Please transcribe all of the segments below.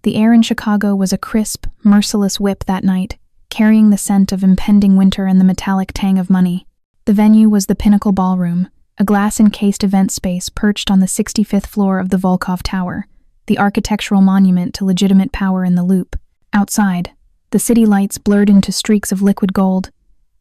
The air in Chicago was a crisp, merciless whip that night, carrying the scent of impending winter and the metallic tang of money. The venue was the Pinnacle Ballroom, a glass-encased event space perched on the 65th floor of the Volkov Tower, the architectural monument to legitimate power in the Loop. Outside, the city lights blurred into streaks of liquid gold.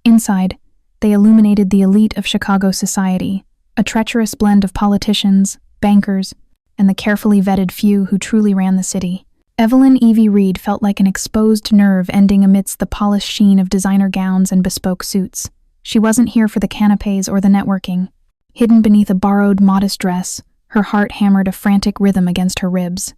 Inside, they illuminated the elite of Chicago society, a treacherous blend of politicians, bankers, and the carefully vetted few who truly ran the city. Evelyn Evie Reed felt like an exposed nerve ending amidst the polished sheen of designer gowns and bespoke suits. She wasn't here for the canapes or the networking. Hidden beneath a borrowed, modest dress, her heart hammered a frantic rhythm against her ribs.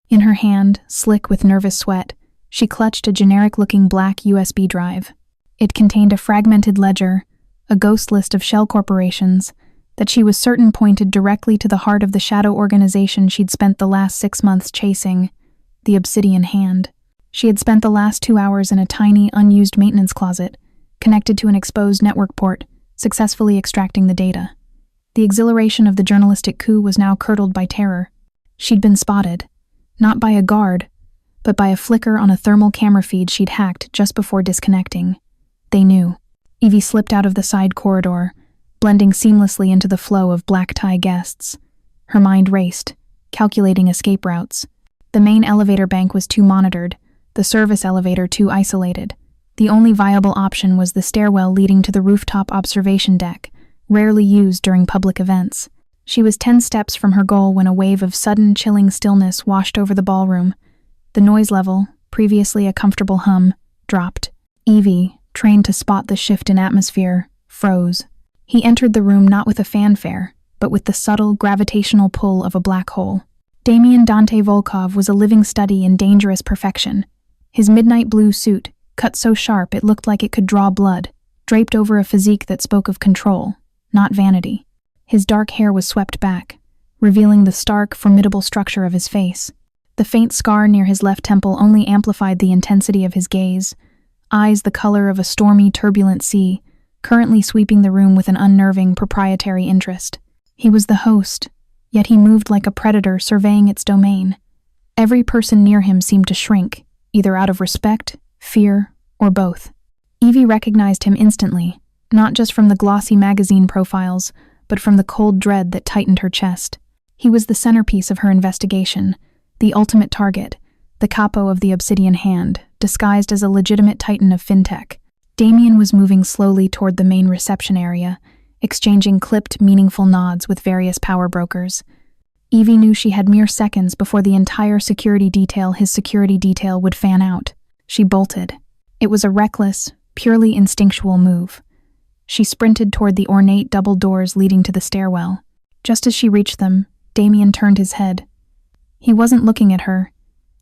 In her hand, slick with nervous sweat, she clutched a generic-looking black USB drive. It contained a fragmented ledger, a ghost list of shell corporations, that she was certain pointed directly to the heart of the shadow organization she'd spent the last 6 months chasing, the Obsidian Hand. She had spent the last 2 hours in a tiny, unused maintenance closet, connected to an exposed network port, successfully extracting the data. The exhilaration of the journalistic coup was now curdled by terror. She'd been spotted, not by a guard, but by a flicker on a thermal camera feed she'd hacked just before disconnecting. They knew. Evie slipped out of the side corridor, blending seamlessly into the flow of black-tie guests. Her mind raced, calculating escape routes. The main elevator bank was too monitored, the service elevator too isolated. The only viable option was the stairwell leading to the rooftop observation deck, rarely used during public events. She was 10 steps from her goal when a wave of sudden, chilling stillness washed over the ballroom. The noise level, previously a comfortable hum, dropped. Evie, trained to spot the shift in atmosphere, froze. He entered the room not with a fanfare, but with the subtle, gravitational pull of a black hole. Damian Dante Volkov was a living study in dangerous perfection. His midnight blue suit, cut so sharp it looked like it could draw blood, draped over a physique that spoke of control, not vanity. His dark hair was swept back, revealing the stark, formidable structure of his face. The faint scar near his left temple only amplified the intensity of his gaze, eyes the color of a stormy, turbulent sea, currently sweeping the room with an unnerving, proprietary interest. He was the host, yet he moved like a predator surveying its domain. Every person near him seemed to shrink, either out of respect, fear, or both. Evie recognized him instantly, not just from the glossy magazine profiles, but from the cold dread that tightened her chest. He was the centerpiece of her investigation, the ultimate target, the Capo of the Obsidian Hand, disguised as a legitimate titan of FinTech. Damian was moving slowly toward the main reception area, exchanging clipped, meaningful nods with various power brokers. Evie knew she had mere seconds before the entire his security detail would fan out. She bolted. It was a reckless, purely instinctual move. She sprinted toward the ornate double doors leading to the stairwell. Just as she reached them, Damian turned his head. He wasn't looking at her.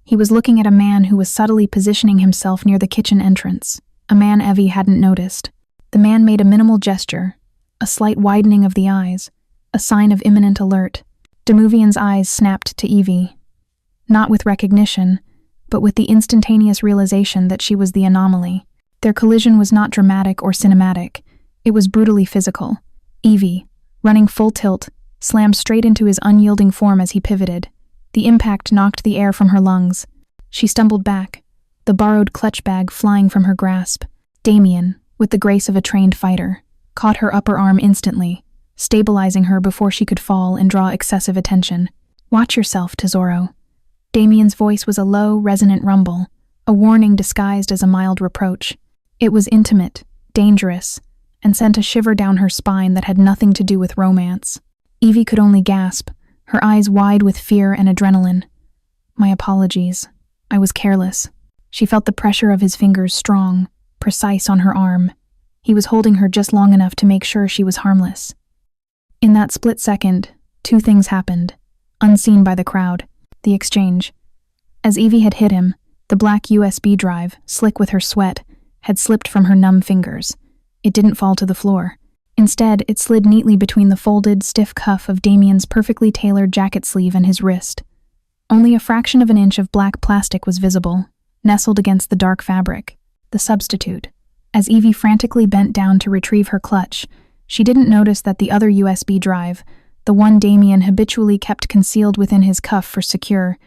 He was looking at a man who was subtly positioning himself near the kitchen entrance, a man Evie hadn't noticed. The man made a minimal gesture, a slight widening of the eyes, a sign of imminent alert. Demuvian's eyes snapped to Evie, not with recognition, but with the instantaneous realization that she was the anomaly. Their collision was not dramatic or cinematic. It was brutally physical. Evie, running full tilt, slammed straight into his unyielding form as he pivoted. The impact knocked the air from her lungs. She stumbled back, the borrowed clutch bag flying from her grasp. Damian, with the grace of a trained fighter, caught her upper arm instantly, stabilizing her before she could fall and draw excessive attention. "Watch yourself, Tesoro." Damian's voice was a low, resonant rumble, a warning disguised as a mild reproach. It was intimate, dangerous, and sent a shiver down her spine that had nothing to do with romance. Evie could only gasp, her eyes wide with fear and adrenaline. "My apologies. I was careless." She felt the pressure of his fingers strong, precise on her arm. He was holding her just long enough to make sure she was harmless. In that split second, two things happened, unseen by the crowd. The exchange. As Evie had hit him, the black USB drive, slick with her sweat, had slipped from her numb fingers. It didn't fall to the floor. Instead, it slid neatly between the folded, stiff cuff of Damian's perfectly tailored jacket sleeve and his wrist. Only a fraction of an inch of black plastic was visible, nestled against the dark fabric. The substitute. As Evie frantically bent down to retrieve her clutch, she didn't notice that the other USB drive, the one Damian habitually kept concealed within his cuff for secure,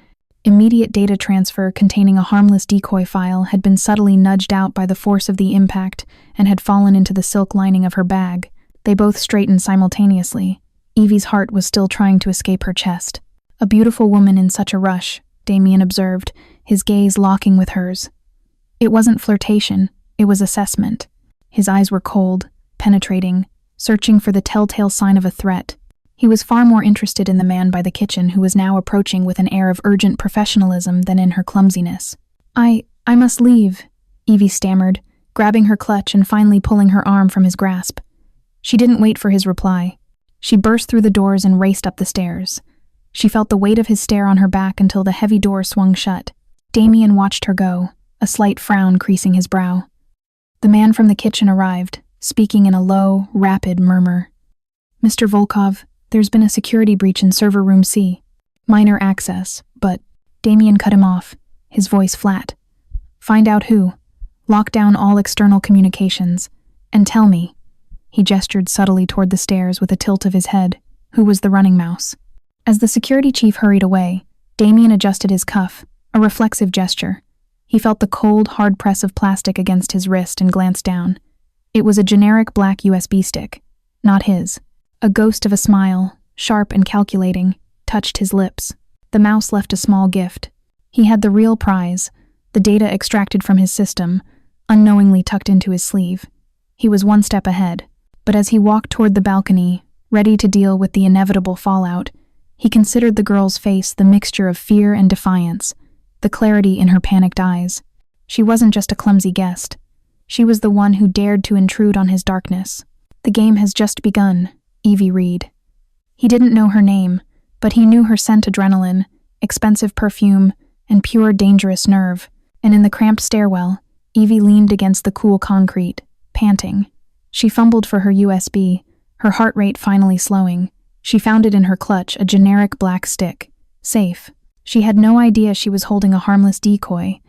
Immediate data transfer containing a harmless decoy file had been subtly nudged out by the force of the impact and had fallen into the silk lining of her bag. They both straightened simultaneously. Evie's heart was still trying to escape her chest. A beautiful woman in such a rush, Damian observed, his gaze locking with hers. It wasn't flirtation, it was assessment. His eyes were cold, penetrating, searching for the telltale sign of a threat. He was far more interested in the man by the kitchen who was now approaching with an air of urgent professionalism than in her clumsiness. I must leave, Evie stammered, grabbing her clutch and finally pulling her arm from his grasp. She didn't wait for his reply. She burst through the doors and raced up the stairs. She felt the weight of his stare on her back until the heavy door swung shut. Damian watched her go, a slight frown creasing his brow. The man from the kitchen arrived, speaking in a low, rapid murmur. Mr. Volkov, there's been a security breach in server room C. Minor access, but Damian cut him off, his voice flat. Find out who. Lock down all external communications. And tell me. He gestured subtly toward the stairs with a tilt of his head. Who was the running mouse? As the security chief hurried away, Damian adjusted his cuff, a reflexive gesture. He felt the cold, hard press of plastic against his wrist and glanced down. It was a generic black USB stick, not his. A ghost of a smile, sharp and calculating, touched his lips. The mouse left a small gift. He had the real prize, the data extracted from his system, unknowingly tucked into his sleeve. He was one step ahead, but as he walked toward the balcony, ready to deal with the inevitable fallout, he considered the girl's face the mixture of fear and defiance, the clarity in her panicked eyes. She wasn't just a clumsy guest. She was the one who dared to intrude on his darkness. The game has just begun, Evie read. He didn't know her name, but he knew her scent adrenaline, expensive perfume, and pure dangerous nerve. And in the cramped stairwell, Evie leaned against the cool concrete, panting. She fumbled for her USB, her heart rate finally slowing. She found it in her clutch, a generic black stick. Safe. She had no idea she was holding a harmless decoy,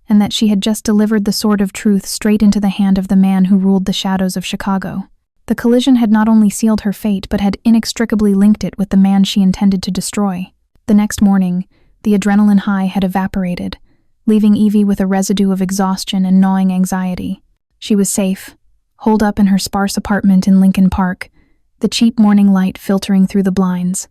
and that she had just delivered the sword of truth straight into the hand of the man who ruled the shadows of Chicago. The collision had not only sealed her fate, but had inextricably linked it with the man she intended to destroy. The next morning, the adrenaline high had evaporated, leaving Evie with a residue of exhaustion and gnawing anxiety. She was safe, holed up in her sparse apartment in Lincoln Park, the cheap morning light filtering through the blinds.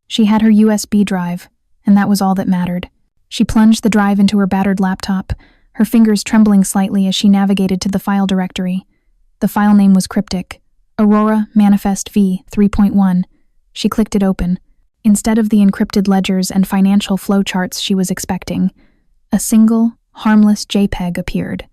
She had her USB drive, and that was all that mattered. She plunged the drive into her battered laptop, her fingers trembling slightly as she navigated to the file directory. The file name was cryptic. Aurora Manifest V 3.1. She clicked it open. Instead of the encrypted ledgers and financial flowcharts she was expecting, a single, harmless JPEG appeared.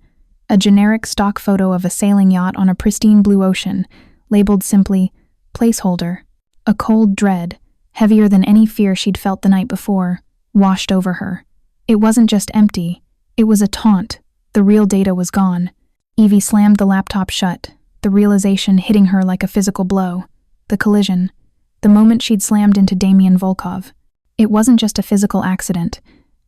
A generic stock photo of a sailing yacht on a pristine blue ocean, labeled simply, placeholder. A cold dread, heavier than any fear she'd felt the night before, washed over her. It wasn't just empty, it was a taunt. The real data was gone. Evie slammed the laptop shut, the realization hitting her like a physical blow. The collision. The moment she'd slammed into Damian Volkov. It wasn't just a physical accident.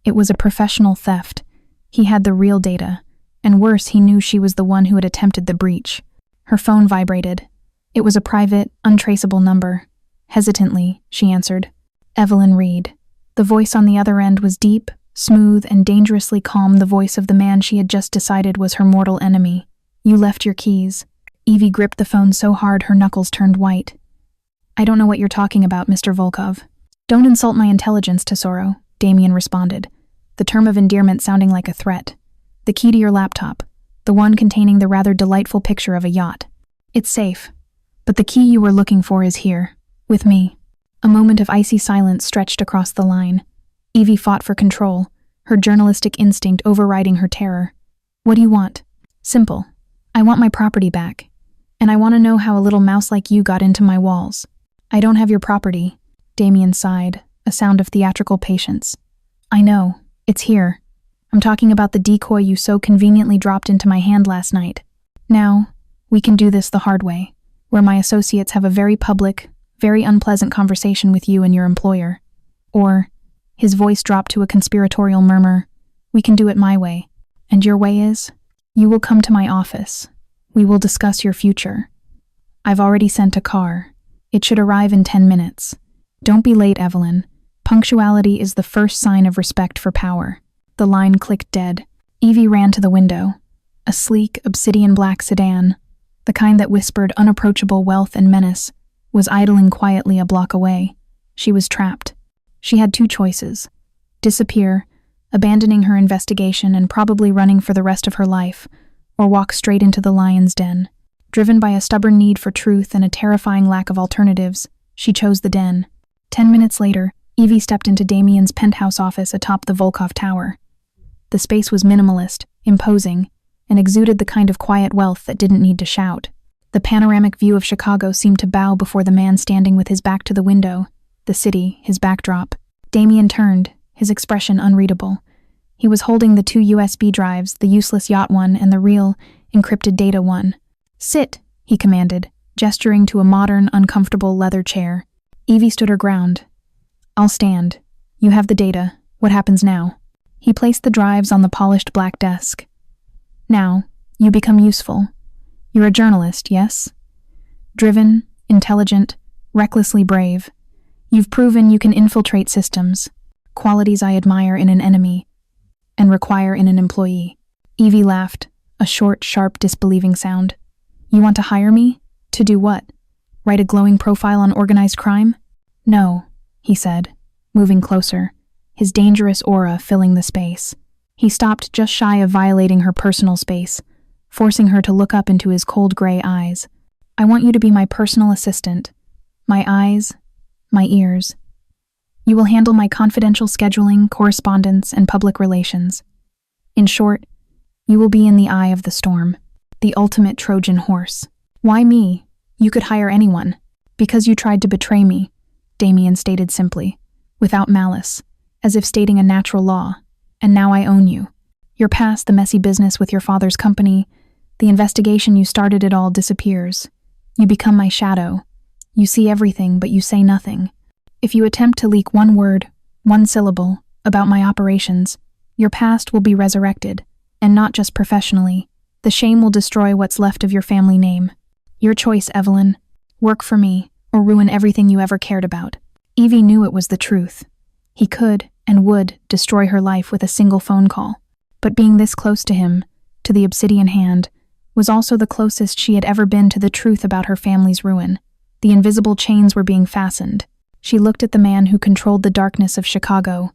It was a professional theft. He had the real data. And worse, he knew she was the one who had attempted the breach. Her phone vibrated. It was a private, untraceable number. Hesitantly, she answered. Evelyn Reed. The voice on the other end was deep, smooth, and dangerously calm, the voice of the man she had just decided was her mortal enemy. You left your keys. Evie gripped the phone so hard her knuckles turned white. I don't know what you're talking about, Mr. Volkov. Don't insult my intelligence, Tesoro, Damian responded, the term of endearment sounding like a threat. The key to your laptop, the one containing the rather delightful picture of a yacht. It's safe, but the key you were looking for is here, with me. A moment of icy silence stretched across the line. Evie fought for control, her journalistic instinct overriding her terror. What do you want? Simple. I want my property back. And I want to know how a little mouse like you got into my walls. I don't have your property, Damian sighed, a sound of theatrical patience. I know, it's here. I'm talking about the decoy you so conveniently dropped into my hand last night. Now, we can do this the hard way, where my associates have a very public, very unpleasant conversation with you and your employer. Or, his voice dropped to a conspiratorial murmur, we can do it my way. And your way is? You will come to my office. We will discuss your future. I've already sent a car. It should arrive in 10 minutes. Don't be late, Evelyn. Punctuality is the first sign of respect for power. The line clicked dead. Evie ran to the window. A sleek, obsidian black sedan, the kind that whispered unapproachable wealth and menace, was idling quietly a block away. She was trapped. She had two choices: disappear, abandoning her investigation and probably running for the rest of her life, or walk straight into the lion's den. Driven by a stubborn need for truth and a terrifying lack of alternatives, she chose the den. 10 minutes later, Evie stepped into Damian's penthouse office atop the Volkov Tower. The space was minimalist, imposing, and exuded the kind of quiet wealth that didn't need to shout. The panoramic view of Chicago seemed to bow before the man standing with his back to the window, the city, his backdrop. Damian turned, his expression unreadable. He was holding the two USB drives, the useless yacht one and the real, encrypted data one. "Sit," he commanded, gesturing to a modern, uncomfortable leather chair. Evie stood her ground. "I'll stand. You have the data. What happens now?" He placed the drives on the polished black desk. "Now, you become useful. You're a journalist, yes? Driven, intelligent, recklessly brave. You've proven you can infiltrate systems, qualities I admire in an enemy and require in an employee." Evie laughed, a short, sharp, disbelieving sound. "You want to hire me? To do what? Write a glowing profile on organized crime?" "No," he said, moving closer, his dangerous aura filling the space. He stopped just shy of violating her personal space, forcing her to look up into his cold gray eyes. "I want you to be my personal assistant. My eyes, my ears. You will handle my confidential scheduling, correspondence, and public relations. In short, you will be in the eye of the storm, the ultimate Trojan horse." "Why me? You could hire anyone." "Because you tried to betray me," Damian stated simply, without malice, as if stating a natural law. "And now I own you. You're past the messy business with your father's company. The investigation you started it all disappears. You become my shadow. You see everything, but you say nothing. If you attempt to leak one word, one syllable, about my operations, your past will be resurrected, and not just professionally. The shame will destroy what's left of your family name. Your choice, Evelyn. Work for me, or ruin everything you ever cared about." Evie knew it was the truth. He could, and would, destroy her life with a single phone call. But being this close to him, to the Obsidian Hand, was also the closest she had ever been to the truth about her family's ruin. The invisible chains were being fastened. She looked at the man who controlled the darkness of Chicago,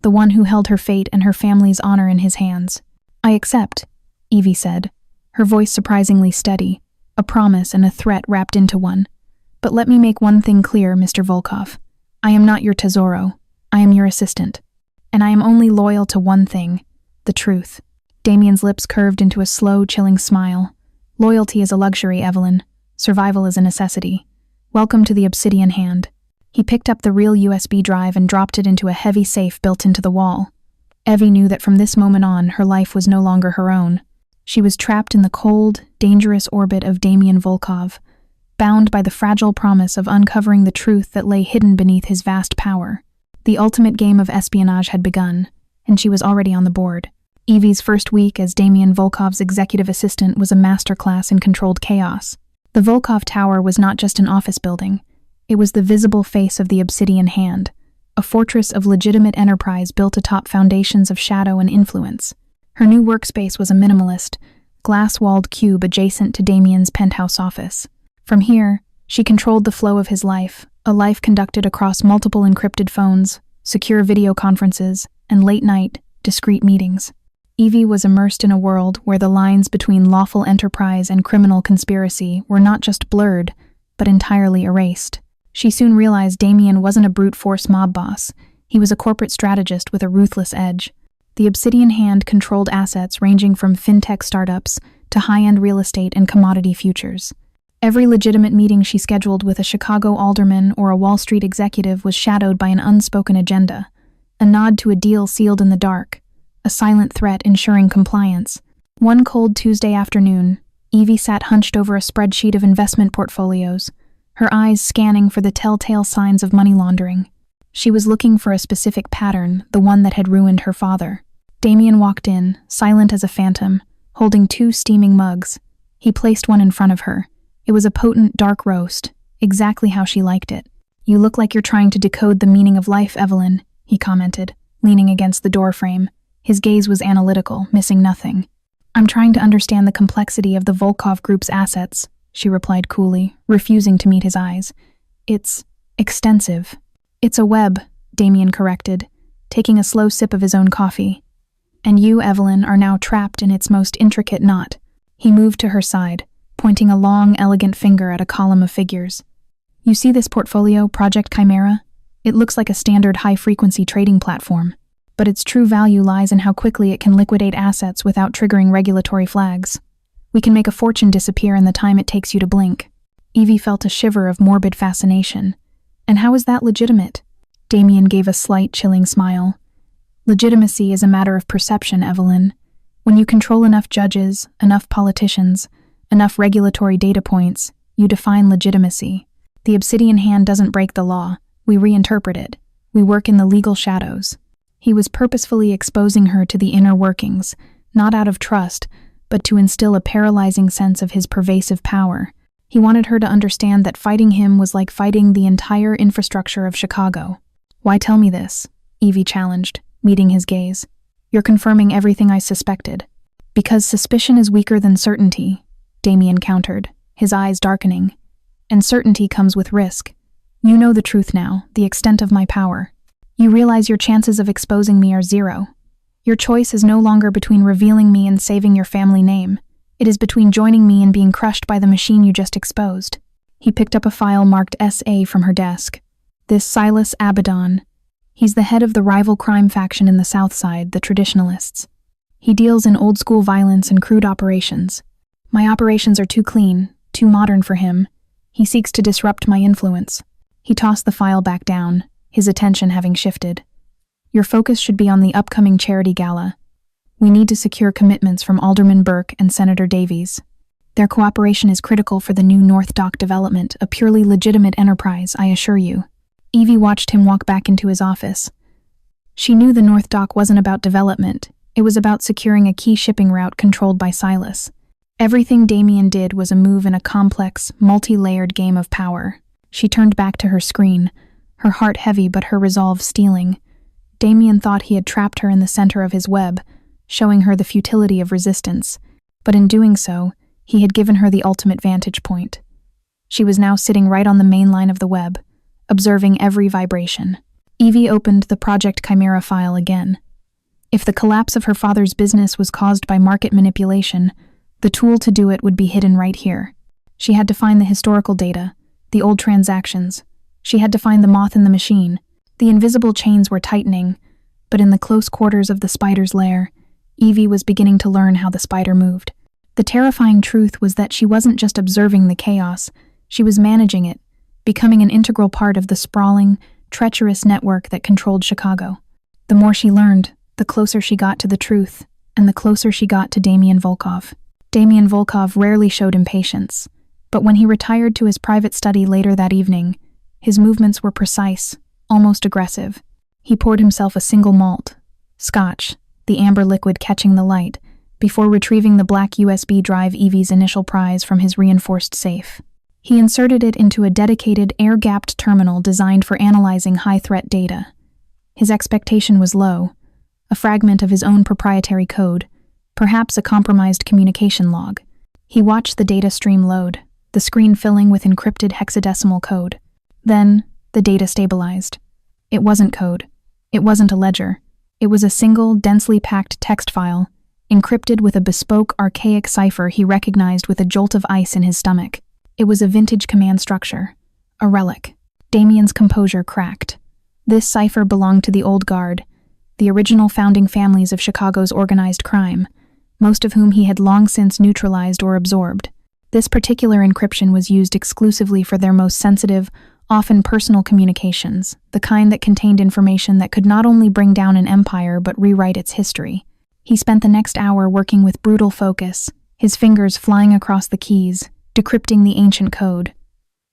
the one who held her fate and her family's honor in his hands. "I accept," Evie said, her voice surprisingly steady, a promise and a threat wrapped into one. "But let me make one thing clear, Mr. Volkov. I am not your tesoro. I am your assistant. And I am only loyal to one thing, the truth." Damian's lips curved into a slow, chilling smile. "Loyalty is a luxury, Evelyn. Survival is a necessity. Welcome to the Obsidian Hand." He picked up the real USB drive and dropped it into a heavy safe built into the wall. Evie knew that from this moment on, her life was no longer her own. She was trapped in the cold, dangerous orbit of Damian Volkov, bound by the fragile promise of uncovering the truth that lay hidden beneath his vast power. The ultimate game of espionage had begun, and she was already on the board. Evie's first week as Damian Volkov's executive assistant was a masterclass in controlled chaos. The Volkov Tower was not just an office building. It was the visible face of the Obsidian Hand, a fortress of legitimate enterprise built atop foundations of shadow and influence. Her new workspace was a minimalist, glass-walled cube adjacent to Damian's penthouse office. From here, she controlled the flow of his life, a life conducted across multiple encrypted phones, secure video conferences, and late-night, discreet meetings. Evie was immersed in a world where the lines between lawful enterprise and criminal conspiracy were not just blurred, but entirely erased. She soon realized Damian wasn't a brute force mob boss. He was a corporate strategist with a ruthless edge. The Obsidian Hand controlled assets ranging from FinTech startups to high-end real estate and commodity futures. Every legitimate meeting she scheduled with a Chicago alderman or a Wall Street executive was shadowed by an unspoken agenda, a nod to a deal sealed in the dark, a silent threat ensuring compliance. One cold Tuesday afternoon, Evie sat hunched over a spreadsheet of investment portfolios, her eyes scanning for the telltale signs of money laundering. She was looking for a specific pattern, the one that had ruined her father. Damian walked in, silent as a phantom, holding 2 steaming mugs. He placed one in front of her. It was a potent dark roast, exactly how she liked it. "You look like you're trying to decode the meaning of life, Evelyn," he commented, leaning against the doorframe. His gaze was analytical, missing nothing. "I'm trying to understand the complexity of the Volkov Group's assets," she replied coolly, refusing to meet his eyes. "It's extensive." "It's a web," Damian corrected, taking a slow sip of his own coffee. "And you, Evelyn, are now trapped in its most intricate knot." He moved to her side, pointing a long, elegant finger at a column of figures. "You see this portfolio, Project Chimera? It looks like a standard high-frequency trading platform, but its true value lies in how quickly it can liquidate assets without triggering regulatory flags. We can make a fortune disappear in the time it takes you to blink." Evie felt a shiver of morbid fascination. "And how is that legitimate?" Damian gave a slight, chilling smile. "Legitimacy is a matter of perception, Evelyn. When you control enough judges, enough politicians, enough regulatory data points, you define legitimacy. The Obsidian Hand doesn't break the law. We reinterpret it. We work in the legal shadows." He was purposefully exposing her to the inner workings, not out of trust, but to instill a paralyzing sense of his pervasive power. He wanted her to understand that fighting him was like fighting the entire infrastructure of Chicago. "Why tell me this?" Evie challenged, meeting his gaze. "You're confirming everything I suspected." "Because suspicion is weaker than certainty," Damian countered, his eyes darkening. "And certainty comes with risk. You know the truth now, the extent of my power. You realize your chances of exposing me are zero. Your choice is no longer between revealing me and saving your family name. It is between joining me and being crushed by the machine you just exposed." He picked up a file marked SA from her desk. "This Silas Abaddon. He's the head of the rival crime faction in the South Side, the Traditionalists. He deals in old-school violence and crude operations. My operations are too clean, too modern for him. He seeks to disrupt my influence." He tossed the file back down, his attention having shifted. "Your focus should be on the upcoming charity gala. We need to secure commitments from Alderman Burke and Senator Davies. Their cooperation is critical for the new North Dock development, a purely legitimate enterprise, I assure you." Evie watched him walk back into his office. She knew the North Dock wasn't about development. It was about securing a key shipping route controlled by Silas. Everything Damian did was a move in a complex, multi-layered game of power. She turned back to her screen, her heart heavy but her resolve steeling. Damian thought he had trapped her in the center of his web, showing her the futility of resistance. But in doing so, he had given her the ultimate vantage point. She was now sitting right on the main line of the web, observing every vibration. Evie opened the Project Chimera file again. If the collapse of her father's business was caused by market manipulation, the tool to do it would be hidden right here. She had to find the historical data, the old transactions. She had to find the moth in the machine. The invisible chains were tightening, but in the close quarters of the spider's lair, Evie was beginning to learn how the spider moved. The terrifying truth was that she wasn't just observing the chaos, she was managing it, becoming an integral part of the sprawling, treacherous network that controlled Chicago. The more she learned, the closer she got to the truth, and the closer she got to Damian Volkov. Damian Volkov rarely showed impatience, but when he retired to his private study later that evening, his movements were precise, almost aggressive. He poured himself a single malt, scotch, the amber liquid catching the light, before retrieving the black USB drive Evie's initial prize from his reinforced safe. He inserted it into a dedicated, air-gapped terminal designed for analyzing high-threat data. His expectation was low, a fragment of his own proprietary code, perhaps a compromised communication log. He watched the data stream load, the screen filling with encrypted hexadecimal code. Then, the data stabilized. It wasn't code. It wasn't a ledger. It was a single, densely packed text file, encrypted with a bespoke, archaic cipher he recognized with a jolt of ice in his stomach. It was a vintage command structure, a relic. Damian's composure cracked. This cipher belonged to the old guard, the original founding families of Chicago's organized crime, most of whom he had long since neutralized or absorbed. This particular encryption was used exclusively for their most sensitive, often personal communications, the kind that contained information that could not only bring down an empire but rewrite its history. He spent the next hour working with brutal focus, his fingers flying across the keys, decrypting the ancient code.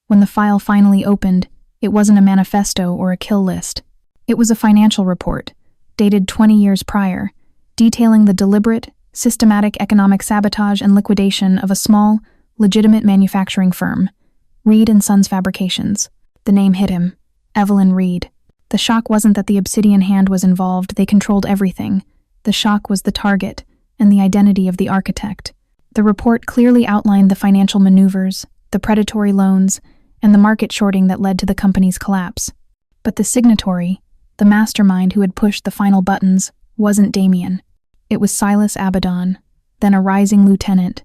When the file finally opened, it wasn't a manifesto or a kill list. It was a financial report, dated 20 years prior, detailing the deliberate, systematic economic sabotage and liquidation of a small, legitimate manufacturing firm, Reed & Sons Fabrications. The name hit him. Evelyn Reed. The shock wasn't that the Obsidian Hand was involved, they controlled everything. The shock was the target and the identity of the architect. The report clearly outlined the financial maneuvers, the predatory loans, and the market shorting that led to the company's collapse. But the signatory, the mastermind who had pushed the final buttons, wasn't Damian. It was Silas Abaddon, then a rising lieutenant,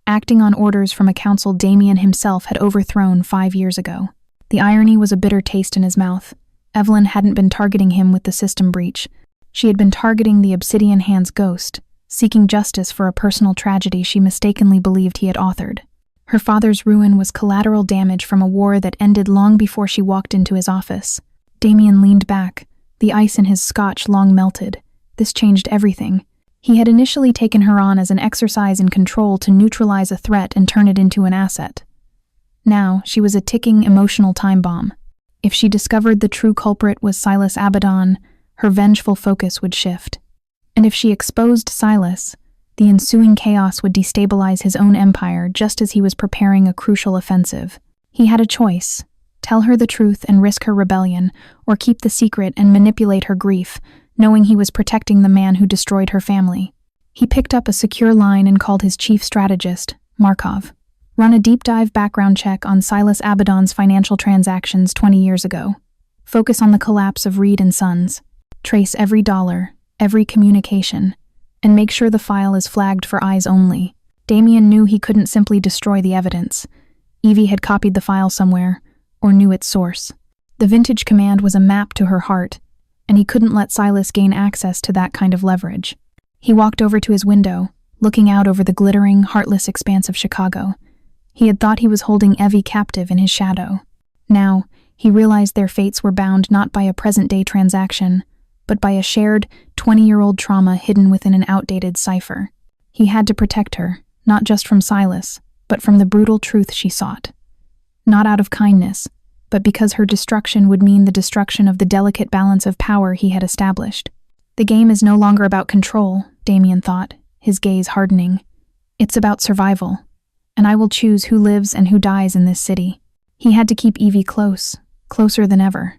acting on orders from a council Damian himself had overthrown 5 years ago. The irony was a bitter taste in his mouth. Evelyn hadn't been targeting him with the system breach. She had been targeting the Obsidian Hand's ghost, seeking justice for a personal tragedy she mistakenly believed he had authored. Her father's ruin was collateral damage from a war that ended long before she walked into his office. Damian leaned back, the ice in his scotch long melted. This changed everything. He had initially taken her on as an exercise in control to neutralize a threat and turn it into an asset. Now, she was a ticking emotional time bomb. If she discovered the true culprit was Silas Abaddon, her vengeful focus would shift. And if she exposed Silas, the ensuing chaos would destabilize his own empire just as he was preparing a crucial offensive. He had a choice: tell her the truth and risk her rebellion, or keep the secret and manipulate her grief, knowing he was protecting the man who destroyed her family. He picked up a secure line and called his chief strategist, Markov. Run a deep dive background check on Silas Abaddon's financial transactions 20 years ago. Focus on the collapse of Reed and Sons. Trace every dollar, every communication, and make sure the file is flagged for eyes only. Damian knew he couldn't simply destroy the evidence. Evie had copied the file somewhere, or knew its source. The vintage command was a map to her heart, and he couldn't let Silas gain access to that kind of leverage. He walked over to his window, looking out over the glittering, heartless expanse of Chicago. He had thought he was holding Evie captive in his shadow. Now, he realized their fates were bound not by a present-day transaction, but by a shared 20-year-old trauma hidden within an outdated cipher. He had to protect her, not just from Silas, but from the brutal truth she sought. Not out of kindness, but because her destruction would mean the destruction of the delicate balance of power he had established. The game is no longer about control, Damian thought, his gaze hardening. It's about survival, and I will choose who lives and who dies in this city. He had to keep Evie close, closer than ever.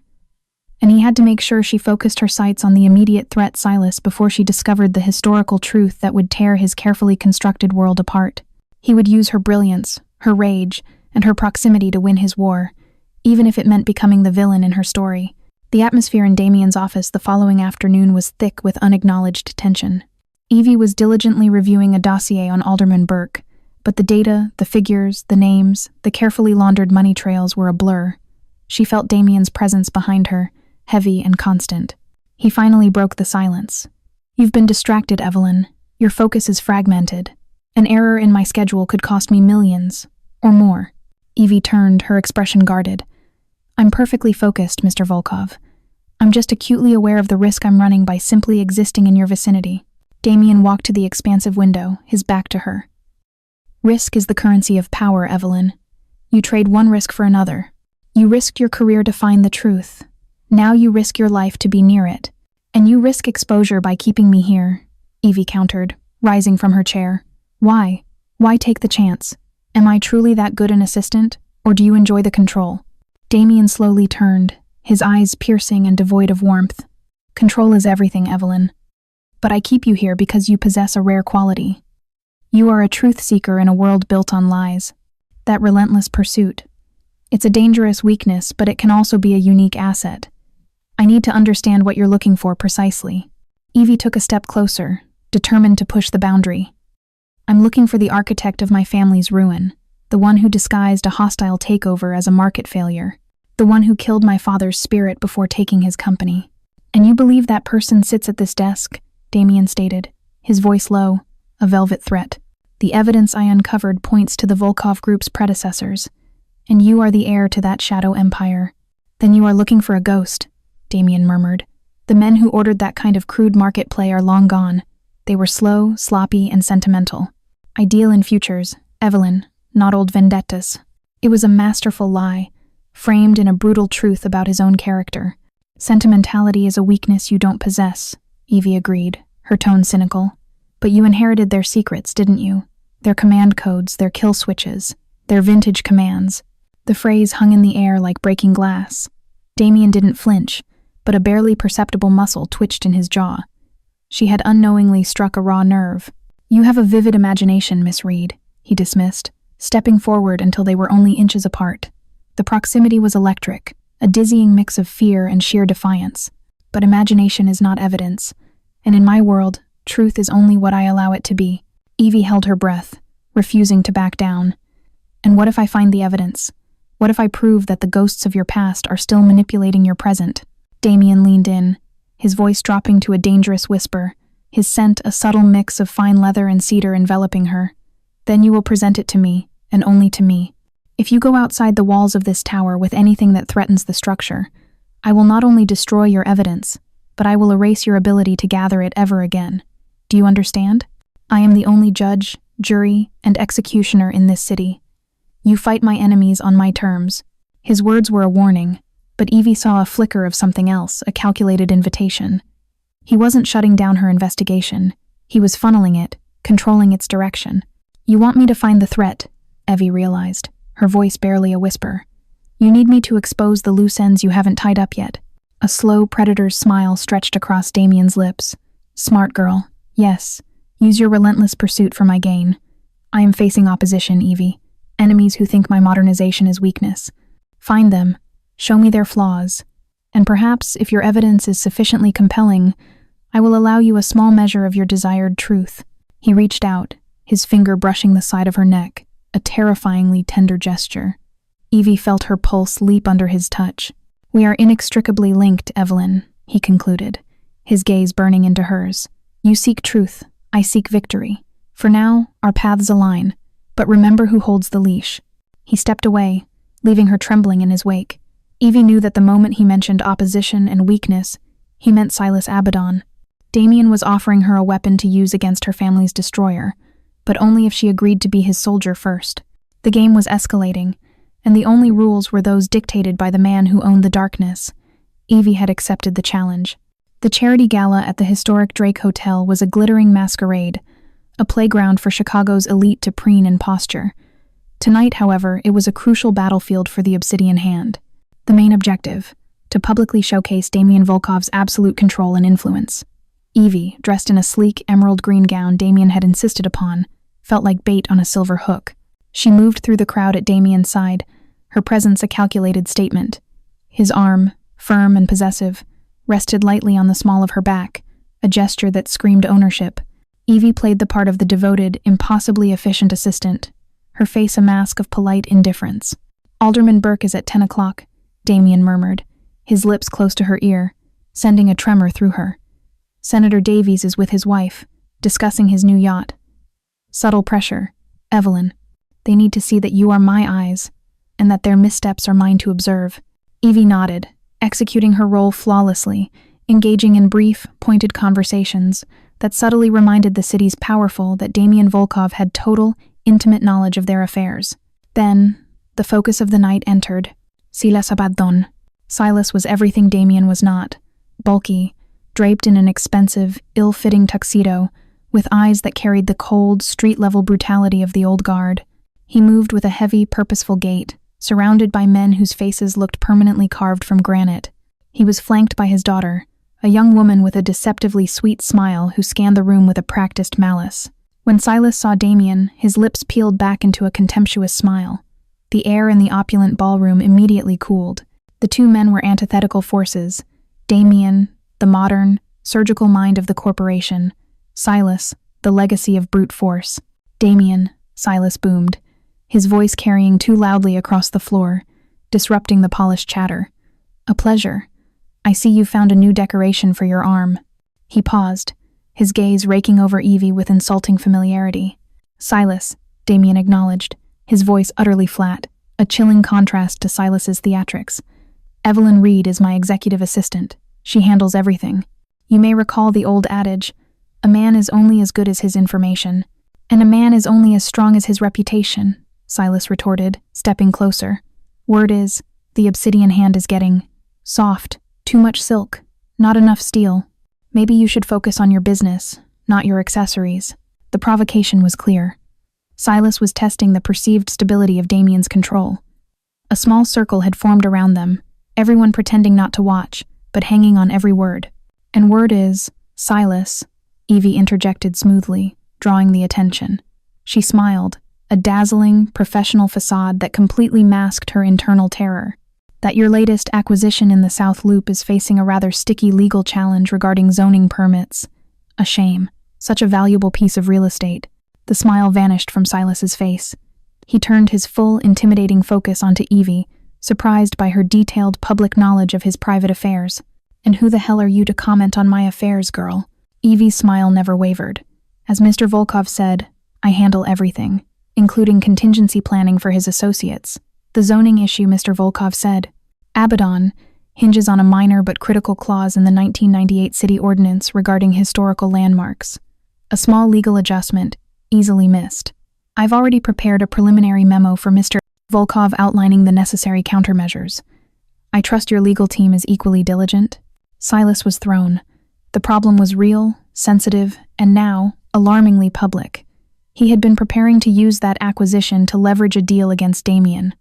And he had to make sure she focused her sights on the immediate threat Silas before she discovered the historical truth that would tear his carefully constructed world apart. He would use her brilliance, her rage, and her proximity to win his war, even if it meant becoming the villain in her story. The atmosphere in Damian's office the following afternoon was thick with unacknowledged tension. Evie was diligently reviewing a dossier on Alderman Burke, but the data, the figures, the names, the carefully laundered money trails were a blur. She felt Damian's presence behind her, heavy and constant. He finally broke the silence. "You've been distracted, Evelyn. Your focus is fragmented. An error in my schedule could cost me millions, or more." Evie turned, her expression guarded. "I'm perfectly focused, Mr. Volkov. I'm just acutely aware of the risk I'm running by simply existing in your vicinity." Damian walked to the expansive window, his back to her. "Risk is the currency of power, Evelyn. You trade one risk for another. You risked your career to find the truth. Now you risk your life to be near it. And you risk exposure by keeping me here," Evie countered, rising from her chair. "Why? Why take the chance? Am I truly that good an assistant, or do you enjoy the control?" Damian slowly turned, his eyes piercing and devoid of warmth. "Control is everything, Evelyn. But I keep you here because you possess a rare quality. You are a truth seeker in a world built on lies. That relentless pursuit. It's a dangerous weakness, but it can also be a unique asset. I need to understand what you're looking for precisely." Evie took a step closer, determined to push the boundary. "I'm looking for the architect of my family's ruin, the one who disguised a hostile takeover as a market failure, the one who killed my father's spirit before taking his company. And you believe that person sits at this desk?" Damian stated, his voice low, a velvet threat. "The evidence I uncovered points to the Volkov Group's predecessors, and you are the heir to that shadow empire." "Then you are looking for a ghost," Damian murmured. "The men who ordered that kind of crude market play are long gone. They were slow, sloppy, and sentimental. Ideal in futures, Evelyn, not old vendettas." It was a masterful lie, framed in a brutal truth about his own character. "Sentimentality is a weakness you don't possess," Evie agreed, her tone cynical. "But you inherited their secrets, didn't you? Their command codes, their kill switches, their vintage commands." The phrase hung in the air like breaking glass. Damian didn't flinch, but a barely perceptible muscle twitched in his jaw. She had unknowingly struck a raw nerve. "You have a vivid imagination, Miss Reed," he dismissed, stepping forward until they were only inches apart. The proximity was electric, a dizzying mix of fear and sheer defiance. But imagination is not evidence, and in my world, truth is only what I allow it to be. Evie held her breath, refusing to back down. "And what if I find the evidence? What if I prove that the ghosts of your past are still manipulating your present?" Damian leaned in, his voice dropping to a dangerous whisper, his scent a subtle mix of fine leather and cedar enveloping her. "Then you will present it to me, and only to me. If you go outside the walls of this tower with anything that threatens the structure, I will not only destroy your evidence, but I will erase your ability to gather it ever again. Do you understand? I am the only judge, jury, and executioner in this city. You fight my enemies on my terms." His words were a warning, but Evie saw a flicker of something else, a calculated invitation. He wasn't shutting down her investigation. He was funneling it, controlling its direction. "You want me to find the threat," Evie realized, her voice barely a whisper. "You need me to expose the loose ends you haven't tied up yet." A slow predator's smile stretched across Damian's lips. "Smart girl. Yes. Use your relentless pursuit for my gain. I am facing opposition, Evie. Enemies who think my modernization is weakness. Find them. Show me their flaws. And perhaps, if your evidence is sufficiently compelling, I will allow you a small measure of your desired truth." He reached out, his finger brushing the side of her neck, a terrifyingly tender gesture. Evie felt her pulse leap under his touch. "We are inextricably linked, Evelyn," he concluded, his gaze burning into hers. "You seek truth, I seek victory. For now, our paths align, but remember who holds the leash." He stepped away, leaving her trembling in his wake. Evie knew that the moment he mentioned opposition and weakness, he meant Silas Abaddon. Damian was offering her a weapon to use against her family's destroyer, but only if she agreed to be his soldier first. The game was escalating, and the only rules were those dictated by the man who owned the darkness. Evie had accepted the challenge. The charity gala at the historic Drake Hotel was a glittering masquerade, a playground for Chicago's elite to preen and posture. Tonight, however, it was a crucial battlefield for the Obsidian Hand. The main objective, to publicly showcase Damian Volkov's absolute control and influence. Evie, dressed in a sleek emerald green gown Damian had insisted upon, felt like bait on a silver hook. She moved through the crowd at Damian's side, her presence a calculated statement. His arm, firm and possessive, rested lightly on the small of her back, a gesture that screamed ownership. Evie played the part of the devoted, impossibly efficient assistant, her face a mask of polite indifference. "Alderman Burke is at 10 o'clock, Damian murmured, his lips close to her ear, sending a tremor through her. "Senator Davies is with his wife, discussing his new yacht." Subtle pressure. "Evelyn, they need to see that you are my eyes, and that their missteps are mine to observe." Evie nodded, executing her role flawlessly, engaging in brief, pointed conversations that subtly reminded the city's powerful that Damian Volkov had total, intimate knowledge of their affairs. Then, the focus of the night entered. Silas Abaddon. Silas was everything Damian was not. Bulky, draped in an expensive, ill-fitting tuxedo, with eyes that carried the cold, street-level brutality of the old guard. He moved with a heavy, purposeful gait, surrounded by men whose faces looked permanently carved from granite. He was flanked by his daughter, a young woman with a deceptively sweet smile who scanned the room with a practiced malice. When Silas saw Damian, his lips peeled back into a contemptuous smile. The air in the opulent ballroom immediately cooled. The two men were antithetical forces. Damian, the modern, surgical mind of the corporation. Silas, the legacy of brute force. "Damian," Silas boomed, his voice carrying too loudly across the floor, disrupting the polished chatter. "A pleasure. I see you found a new decoration for your arm." He paused, his gaze raking over Evie with insulting familiarity. "Silas," Damian acknowledged, his voice utterly flat, a chilling contrast to Silas's theatrics. "Evelyn Reed is my executive assistant. She handles everything. You may recall the old adage, a man is only as good as his information, and a man is only as strong as his reputation," Silas retorted, stepping closer. "Word is, the Obsidian Hand is getting soft, too much silk, not enough steel. Maybe you should focus on your business, not your accessories." The provocation was clear. Silas was testing the perceived stability of Damian's control. A small circle had formed around them, everyone pretending not to watch, but hanging on every word. And word is, Silas, Evie interjected smoothly, drawing the attention. She smiled, a dazzling, professional facade that completely masked her internal terror. That your latest acquisition in the South Loop is facing a rather sticky legal challenge regarding zoning permits. A shame. Such a valuable piece of real estate. The smile vanished from Silas's face. He turned his full, intimidating focus onto Evie, surprised by her detailed public knowledge of his private affairs. And who the hell are you to comment on my affairs, girl? Evie's smile never wavered. As Mr. Volkov said, I handle everything, including contingency planning for his associates. The zoning issue, Mr. Volkov said, Abaddon, hinges on a minor but critical clause in the 1998 city ordinance regarding historical landmarks. A small legal adjustment, easily missed. I've already prepared a preliminary memo for Mr. Volkov outlining the necessary countermeasures. I trust your legal team is equally diligent. Silas was thrown. The problem was real, sensitive, and now, alarmingly public. He had been preparing to use that acquisition to leverage a deal against Damian.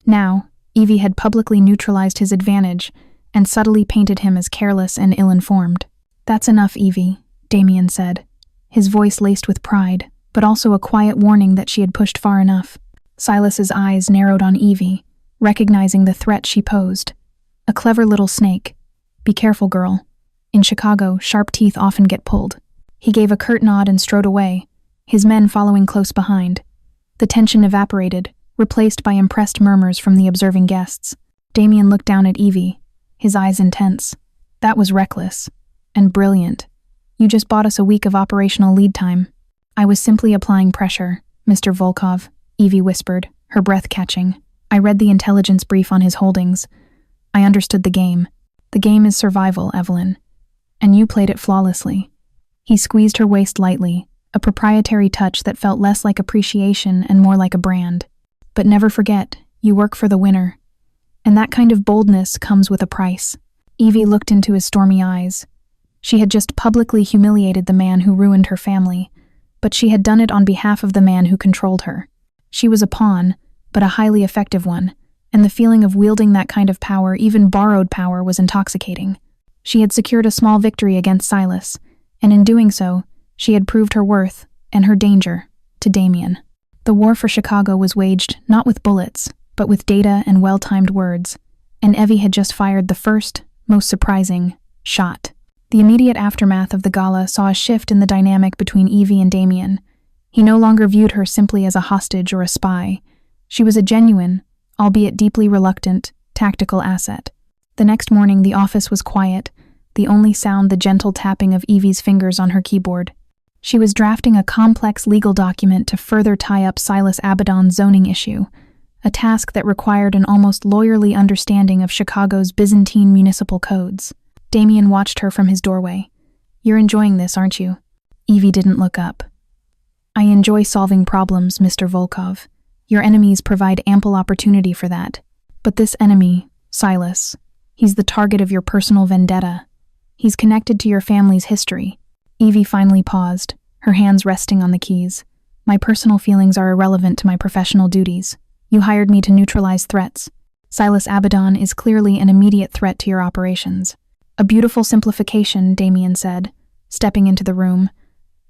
Now, Evie had publicly neutralized his advantage and subtly painted him as careless and ill-informed. That's enough, Evie, Damian said, his voice laced with pride, but also a quiet warning that she had pushed far enough. Silas's eyes narrowed on Evie, recognizing the threat she posed. A clever little snake. Be careful, girl. In Chicago, sharp teeth often get pulled. He gave a curt nod and strode away, his men following close behind. The tension evaporated, replaced by impressed murmurs from the observing guests. Damian looked down at Evie, his eyes intense. That was reckless. And brilliant. You just bought us a week of operational lead time. I was simply applying pressure, Mr. Volkov, Evie whispered, her breath catching. I read the intelligence brief on his holdings. I understood the game. The game is survival, Evelyn. And you played it flawlessly. He squeezed her waist lightly, a proprietary touch that felt less like appreciation and more like a brand. But never forget, you work for the winner. And that kind of boldness comes with a price. Evie looked into his stormy eyes. She had just publicly humiliated the man who ruined her family, but she had done it on behalf of the man who controlled her. She was a pawn, but a highly effective one, and the feeling of wielding that kind of power, even borrowed power, was intoxicating. She had secured a small victory against Silas, and in doing so, she had proved her worth, and her danger, to Damian. The war for Chicago was waged not with bullets, but with data and well-timed words, and Evie had just fired the first, most surprising, shot. The immediate aftermath of the gala saw a shift in the dynamic between Evie and Damian. He no longer viewed her simply as a hostage or a spy. She was a genuine, albeit deeply reluctant, tactical asset. The next morning, the office was quiet, the only sound the gentle tapping of Evie's fingers on her keyboard. She was drafting a complex legal document to further tie up Silas Abaddon's zoning issue, a task that required an almost lawyerly understanding of Chicago's Byzantine municipal codes. Damian watched her from his doorway. You're enjoying this, aren't you? Evie didn't look up. I enjoy solving problems, Mr. Volkov. Your enemies provide ample opportunity for that. But this enemy, Silas, he's the target of your personal vendetta. He's connected to your family's history. Evie finally paused, her hands resting on the keys. My personal feelings are irrelevant to my professional duties. You hired me to neutralize threats. Silas Abaddon is clearly an immediate threat to your operations. A beautiful simplification, Damian said, stepping into the room.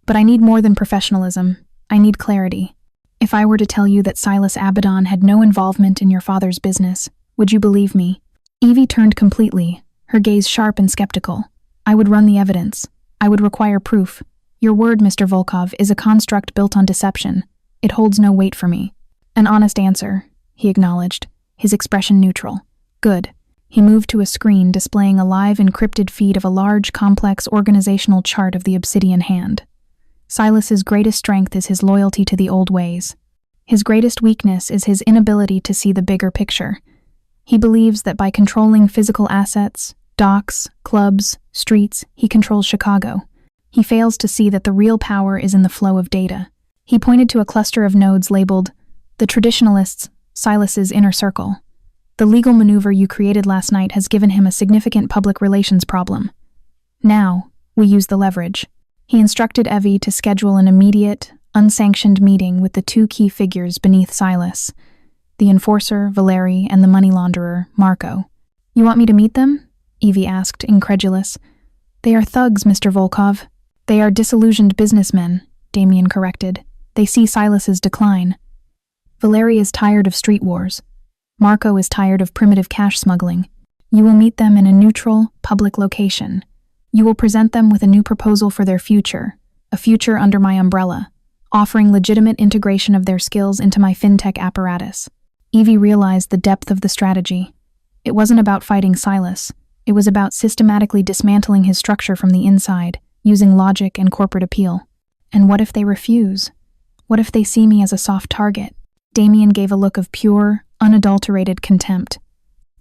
But I need more than professionalism. I need clarity. If I were to tell you that Silas Abaddon had no involvement in your father's business, would you believe me? Evie turned completely, her gaze sharp and skeptical. I would run the evidence. I would require proof. Your word, Mr. Volkov, is a construct built on deception. It holds no weight for me. An honest answer, he acknowledged, his expression neutral. Good. He moved to a screen displaying a live encrypted feed of a large, complex organizational chart of the Obsidian Hand. Silas's greatest strength is his loyalty to the old ways. His greatest weakness is his inability to see the bigger picture. He believes that by controlling physical assets, docks, clubs, streets, he controls Chicago. He fails to see that the real power is in the flow of data. He pointed to a cluster of nodes labeled, the Traditionalists, Silas's inner circle. The legal maneuver you created last night has given him a significant public relations problem. Now, we use the leverage. He instructed Evie to schedule an immediate, unsanctioned meeting with the two key figures beneath Silas, the enforcer, Valeri, and the money launderer, Marco. You want me to meet them? Evie asked, incredulous. They are thugs, Mr. Volkov. They are disillusioned businessmen, Damian corrected. They see Silas's decline. Valeri is tired of street wars. Marco is tired of primitive cash smuggling. You will meet them in a neutral, public location. You will present them with a new proposal for their future, a future under my umbrella, offering legitimate integration of their skills into my FinTech apparatus. Evie realized the depth of the strategy. It wasn't about fighting Silas. It was about systematically dismantling his structure from the inside, using logic and corporate appeal. And what if they refuse? What if they see me as a soft target? Damian gave a look of pure, unadulterated contempt.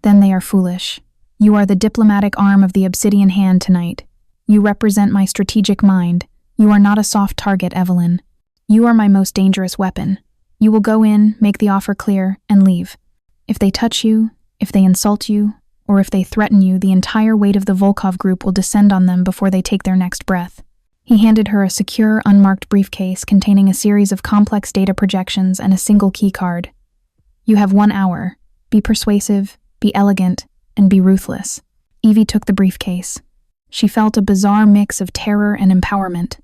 Then they are foolish. You are the diplomatic arm of the Obsidian Hand tonight. You represent my strategic mind. You are not a soft target, Evelyn. You are my most dangerous weapon. You will go in, make the offer clear, and leave. If they touch you, if they insult you, or if they threaten you, the entire weight of the Volkov group will descend on them before they take their next breath. He handed her a secure, unmarked briefcase containing a series of complex data projections and a single key card. You have 1 hour. Be persuasive, be elegant, and be ruthless. Evie took the briefcase. She felt a bizarre mix of terror and empowerment.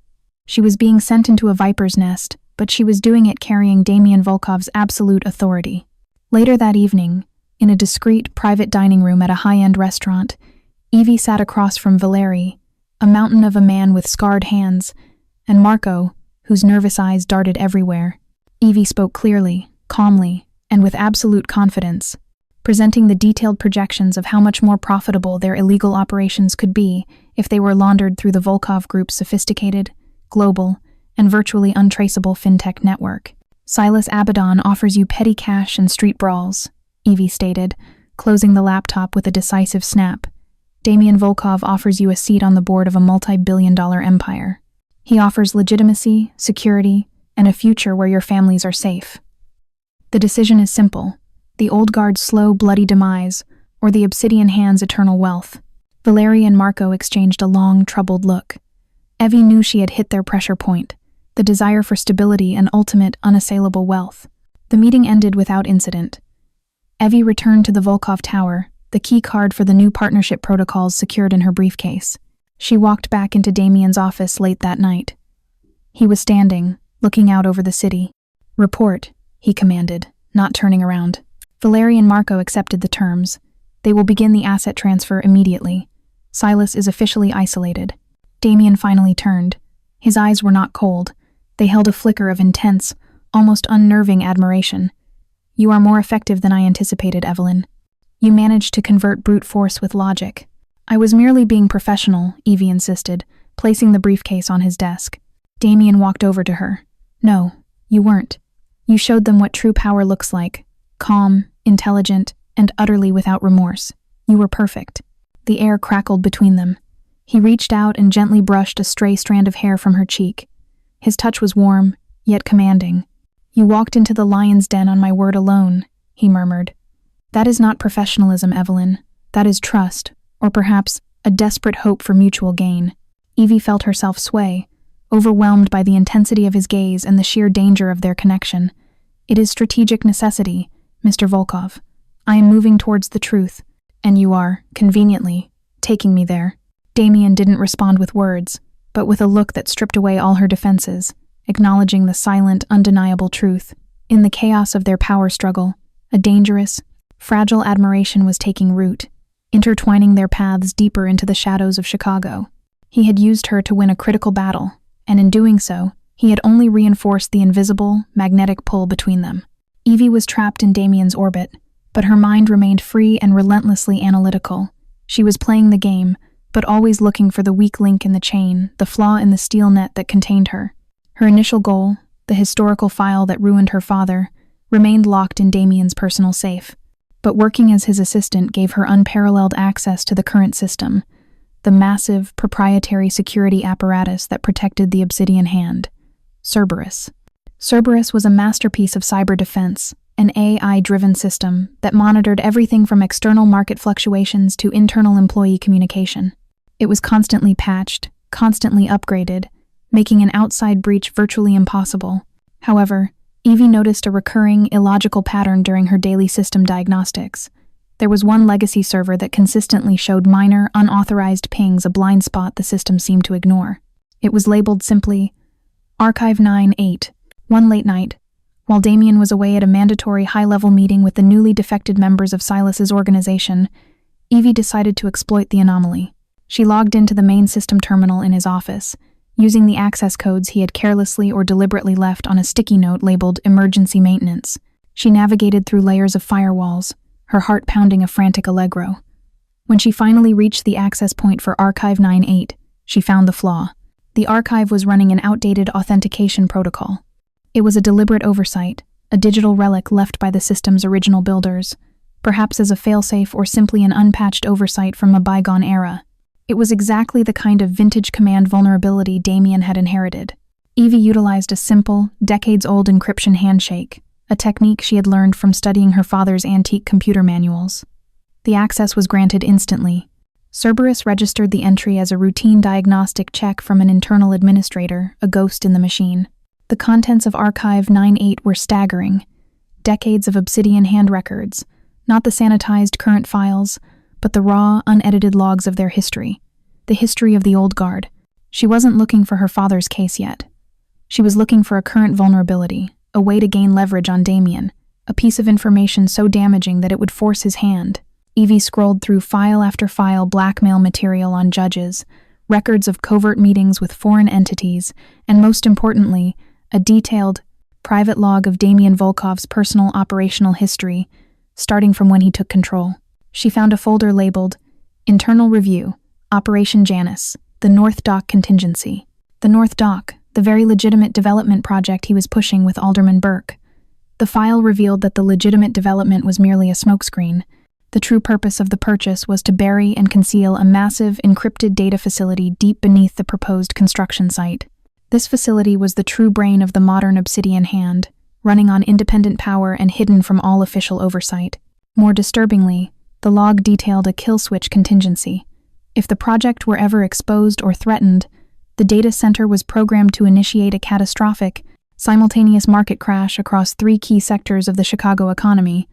She was being sent into a viper's nest, but she was doing it carrying Damian Volkov's absolute authority. Later that evening, in a discreet, private dining room at a high-end restaurant, Evie sat across from Valeri, a mountain of a man with scarred hands, and Marco, whose nervous eyes darted everywhere. Evie spoke clearly, calmly, and with absolute confidence, presenting the detailed projections of how much more profitable their illegal operations could be if they were laundered through the Volkov Group's sophisticated, global, and virtually untraceable FinTech network. Silas Abaddon offers you petty cash and street brawls, Evie stated, closing the laptop with a decisive snap. Damian Volkov offers you a seat on the board of a multi-billion-dollar empire. He offers legitimacy, security, and a future where your families are safe. The decision is simple: the Old Guard's slow, bloody demise, or the Obsidian Hand's eternal wealth. Valeri and Marco exchanged a long, troubled look. Evie knew she had hit their pressure point, the desire for stability and ultimate, unassailable wealth. The meeting ended without incident. Evie returned to the Volkov Tower, the key card for the new partnership protocols secured in her briefcase. She walked back into Damian's office late that night. He was standing, looking out over the city. "Report," he commanded, not turning around. Valeri and Marco accepted the terms. They will begin the asset transfer immediately. Silas is officially isolated. Damian finally turned. His eyes were not cold. They held a flicker of intense, almost unnerving admiration. "You are more effective than I anticipated, Evelyn. You managed to convert brute force with logic." "I was merely being professional," Evie insisted, placing the briefcase on his desk. Damian walked over to her. "No, you weren't. You showed them what true power looks like. Calm, intelligent, and utterly without remorse. You were perfect." The air crackled between them. He reached out and gently brushed a stray strand of hair from her cheek. His touch was warm, yet commanding. "You walked into the lion's den on my word alone," he murmured. "That is not professionalism, Evelyn. That is trust, or perhaps a desperate hope for mutual gain." Evie felt herself sway, overwhelmed by the intensity of his gaze and the sheer danger of their connection. "It is strategic necessity, Mr. Volkov. I am moving towards the truth, and you are, conveniently, taking me there." Damian didn't respond with words, but with a look that stripped away all her defenses, acknowledging the silent, undeniable truth. In the chaos of their power struggle, a dangerous, fragile admiration was taking root, intertwining their paths deeper into the shadows of Chicago. He had used her to win a critical battle, and in doing so, he had only reinforced the invisible, magnetic pull between them. Evie was trapped in Damian's orbit, but her mind remained free and relentlessly analytical. She was playing the game, but always looking for the weak link in the chain, the flaw in the steel net that contained her. Her initial goal, the historical file that ruined her father, remained locked in Damian's personal safe. But working as his assistant gave her unparalleled access to the current system, the massive, proprietary security apparatus that protected the Obsidian Hand. Cerberus. Cerberus was a masterpiece of cyber defense, an AI-driven system that monitored everything from external market fluctuations to internal employee communication. It was constantly patched, constantly upgraded, making an outside breach virtually impossible. However, Evie noticed a recurring, illogical pattern during her daily system diagnostics. There was one legacy server that consistently showed minor, unauthorized pings, a blind spot the system seemed to ignore. It was labeled simply Archive 9-8. One late night, while Damian was away at a mandatory high-level meeting with the newly defected members of Silas's organization, Evie decided to exploit the anomaly. She logged into the main system terminal in his office, using the access codes he had carelessly or deliberately left on a sticky note labeled Emergency Maintenance. She navigated through layers of firewalls, her heart pounding a frantic allegro. When she finally reached the access point for Archive 9-8, she found the flaw. The archive was running an outdated authentication protocol. It was a deliberate oversight, a digital relic left by the system's original builders, perhaps as a failsafe or simply an unpatched oversight from a bygone era. It was exactly the kind of vintage command vulnerability Damian had inherited. Evie utilized a simple, decades-old encryption handshake, a technique she had learned from studying her father's antique computer manuals. The access was granted instantly. Cerberus registered the entry as a routine diagnostic check from an internal administrator, a ghost in the machine. The contents of Archive 9-8 were staggering. Decades of Obsidian Hand records, not the sanitized current files, but the raw, unedited logs of their history. The history of the old guard. She wasn't looking for her father's case yet. She was looking for a current vulnerability, a way to gain leverage on Damian, a piece of information so damaging that it would force his hand. Evie scrolled through file after file, blackmail material on judges, records of covert meetings with foreign entities, and most importantly, a detailed, private log of Damian Volkov's personal operational history, starting from when he took control. She found a folder labeled Internal Review, Operation Janus, the North Dock Contingency. The North Dock, the very legitimate development project he was pushing with Alderman Burke. The file revealed that the legitimate development was merely a smokescreen. The true purpose of the purchase was to bury and conceal a massive, encrypted data facility deep beneath the proposed construction site. This facility was the true brain of the modern Obsidian Hand, running on independent power and hidden from all official oversight. More disturbingly, the log detailed a kill switch contingency. If the project were ever exposed or threatened, the data center was programmed to initiate a catastrophic, simultaneous market crash across 3 key sectors of the Chicago economy,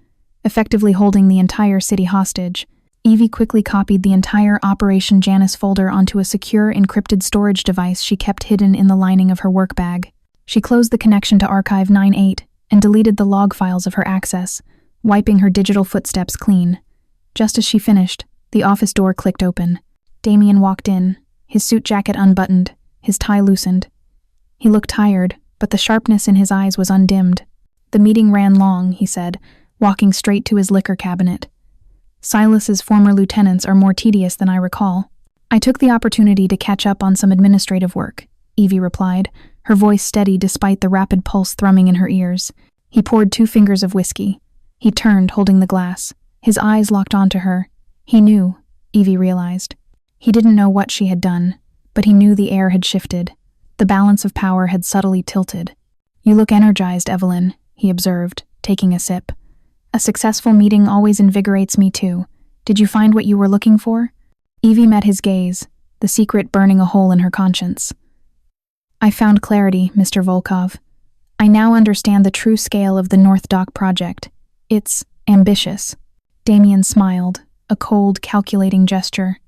effectively holding the entire city hostage. Evie quickly copied the entire Operation Janus folder onto a secure, encrypted storage device she kept hidden in the lining of her work bag. She closed the connection to Archive 9-8 and deleted the log files of her access, wiping her digital footsteps clean. Just as she finished, the office door clicked open. Damian walked in, his suit jacket unbuttoned, his tie loosened. He looked tired, but the sharpness in his eyes was undimmed. "The meeting ran long," he said, walking straight to his liquor cabinet. "Silas's former lieutenants are more tedious than I recall." "I took the opportunity to catch up on some administrative work," Evie replied, her voice steady despite the rapid pulse thrumming in her ears. He poured 2 fingers of whiskey. He turned, holding the glass. His eyes locked onto her. He knew, Evie realized. He didn't know what she had done, but he knew the air had shifted. The balance of power had subtly tilted. "You look energized, Evelyn," he observed, taking a sip. "A successful meeting always invigorates me too. Did you find what you were looking for?" Evie met his gaze, the secret burning a hole in her conscience. "I found clarity, Mr. Volkov. I now understand the true scale of the North Dock project. It's ambitious." Damian smiled, a cold, calculating gesture.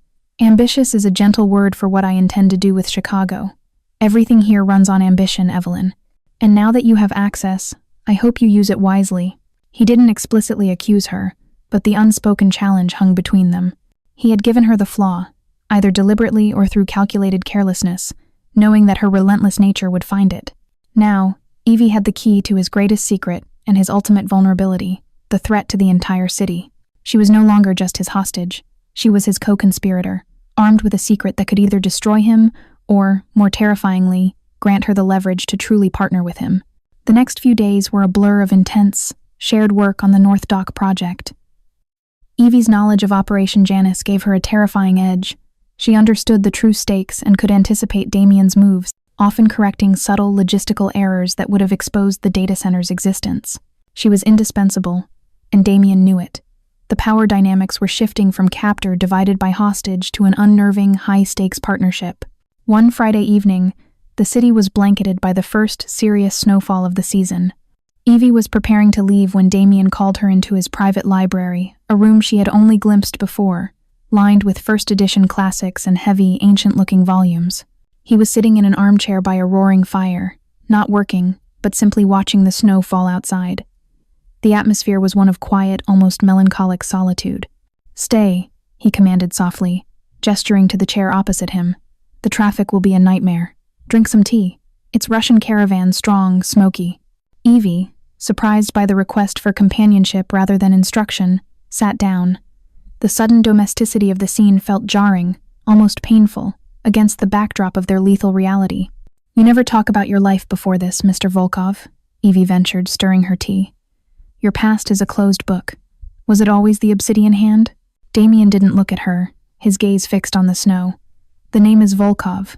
"Ambitious is a gentle word for what I intend to do with Chicago. Everything here runs on ambition, Evelyn. And now that you have access, I hope you use it wisely." He didn't explicitly accuse her, but the unspoken challenge hung between them. He had given her the flaw, either deliberately or through calculated carelessness, knowing that her relentless nature would find it. Now, Evie had the key to his greatest secret and his ultimate vulnerability, the threat to the entire city. She was no longer just his hostage. She was his co-conspirator, armed with a secret that could either destroy him or, more terrifyingly, grant her the leverage to truly partner with him. The next few days were a blur of intense, shared work on the North Dock project. Evie's knowledge of Operation Janus gave her a terrifying edge. She understood the true stakes and could anticipate Damian's moves, often correcting subtle logistical errors that would have exposed the data center's existence. She was indispensable, and Damian knew it. The power dynamics were shifting from captor divided by hostage to an unnerving, high-stakes partnership. One Friday evening, the city was blanketed by the first serious snowfall of the season. Evie was preparing to leave when Damian called her into his private library, a room she had only glimpsed before, lined with first-edition classics and heavy, ancient-looking volumes. He was sitting in an armchair by a roaring fire, not working, but simply watching the snow fall outside. The atmosphere was one of quiet, almost melancholic solitude. "Stay," he commanded softly, gesturing to the chair opposite him. "The traffic will be a nightmare. Drink some tea. It's Russian caravan, strong, smoky." Evie, surprised by the request for companionship rather than instruction, sat down. The sudden domesticity of the scene felt jarring, almost painful, against the backdrop of their lethal reality. "You never talk about your life before this, Mr. Volkov," Evie ventured, stirring her tea. "Your past is a closed book. Was it always the Obsidian Hand?" Damian didn't look at her, his gaze fixed on the snow. "The name is Volkov.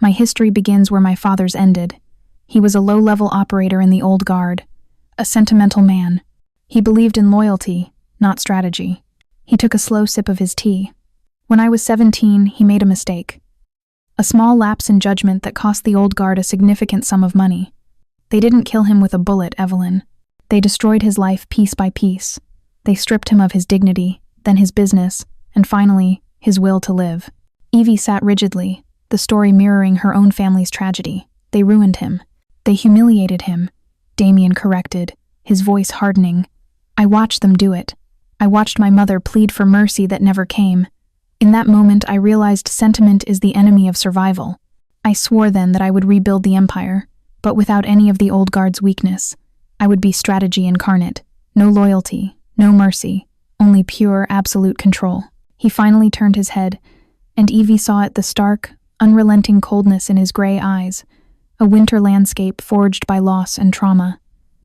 My history begins where my father's ended. He was a low-level operator in the old guard, a sentimental man. He believed in loyalty, not strategy." He took a slow sip of his tea. "When I was 17, he made a mistake. A small lapse in judgment that cost the old guard a significant sum of money. They didn't kill him with a bullet, Evelyn. They destroyed his life piece by piece. They stripped him of his dignity, then his business, and finally, his will to live." Evie sat rigidly, the story mirroring her own family's tragedy. "They ruined him. They humiliated him," Damian corrected, his voice hardening. "I watched them do it. I watched my mother plead for mercy that never came. In that moment, I realized sentiment is the enemy of survival. I swore then that I would rebuild the empire, but without any of the old guard's weakness. I would be strategy incarnate. No loyalty, no mercy, only pure, absolute control." He finally turned his head, and Evie saw it, the stark, unrelenting coldness in his gray eyes, a winter landscape forged by loss and trauma.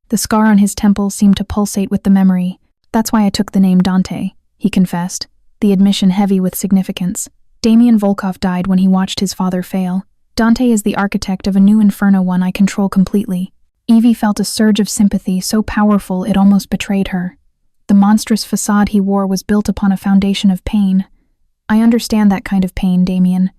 The scar on his temple seemed to pulsate with the memory. "That's why I took the name Dante," he confessed, the admission heavy with significance. "Damian Volkov died when he watched his father fail. Dante is the architect of a new inferno, one I control completely." Evie felt a surge of sympathy so powerful it almost betrayed her. The monstrous facade he wore was built upon a foundation of pain. "I understand that kind of pain, Damian.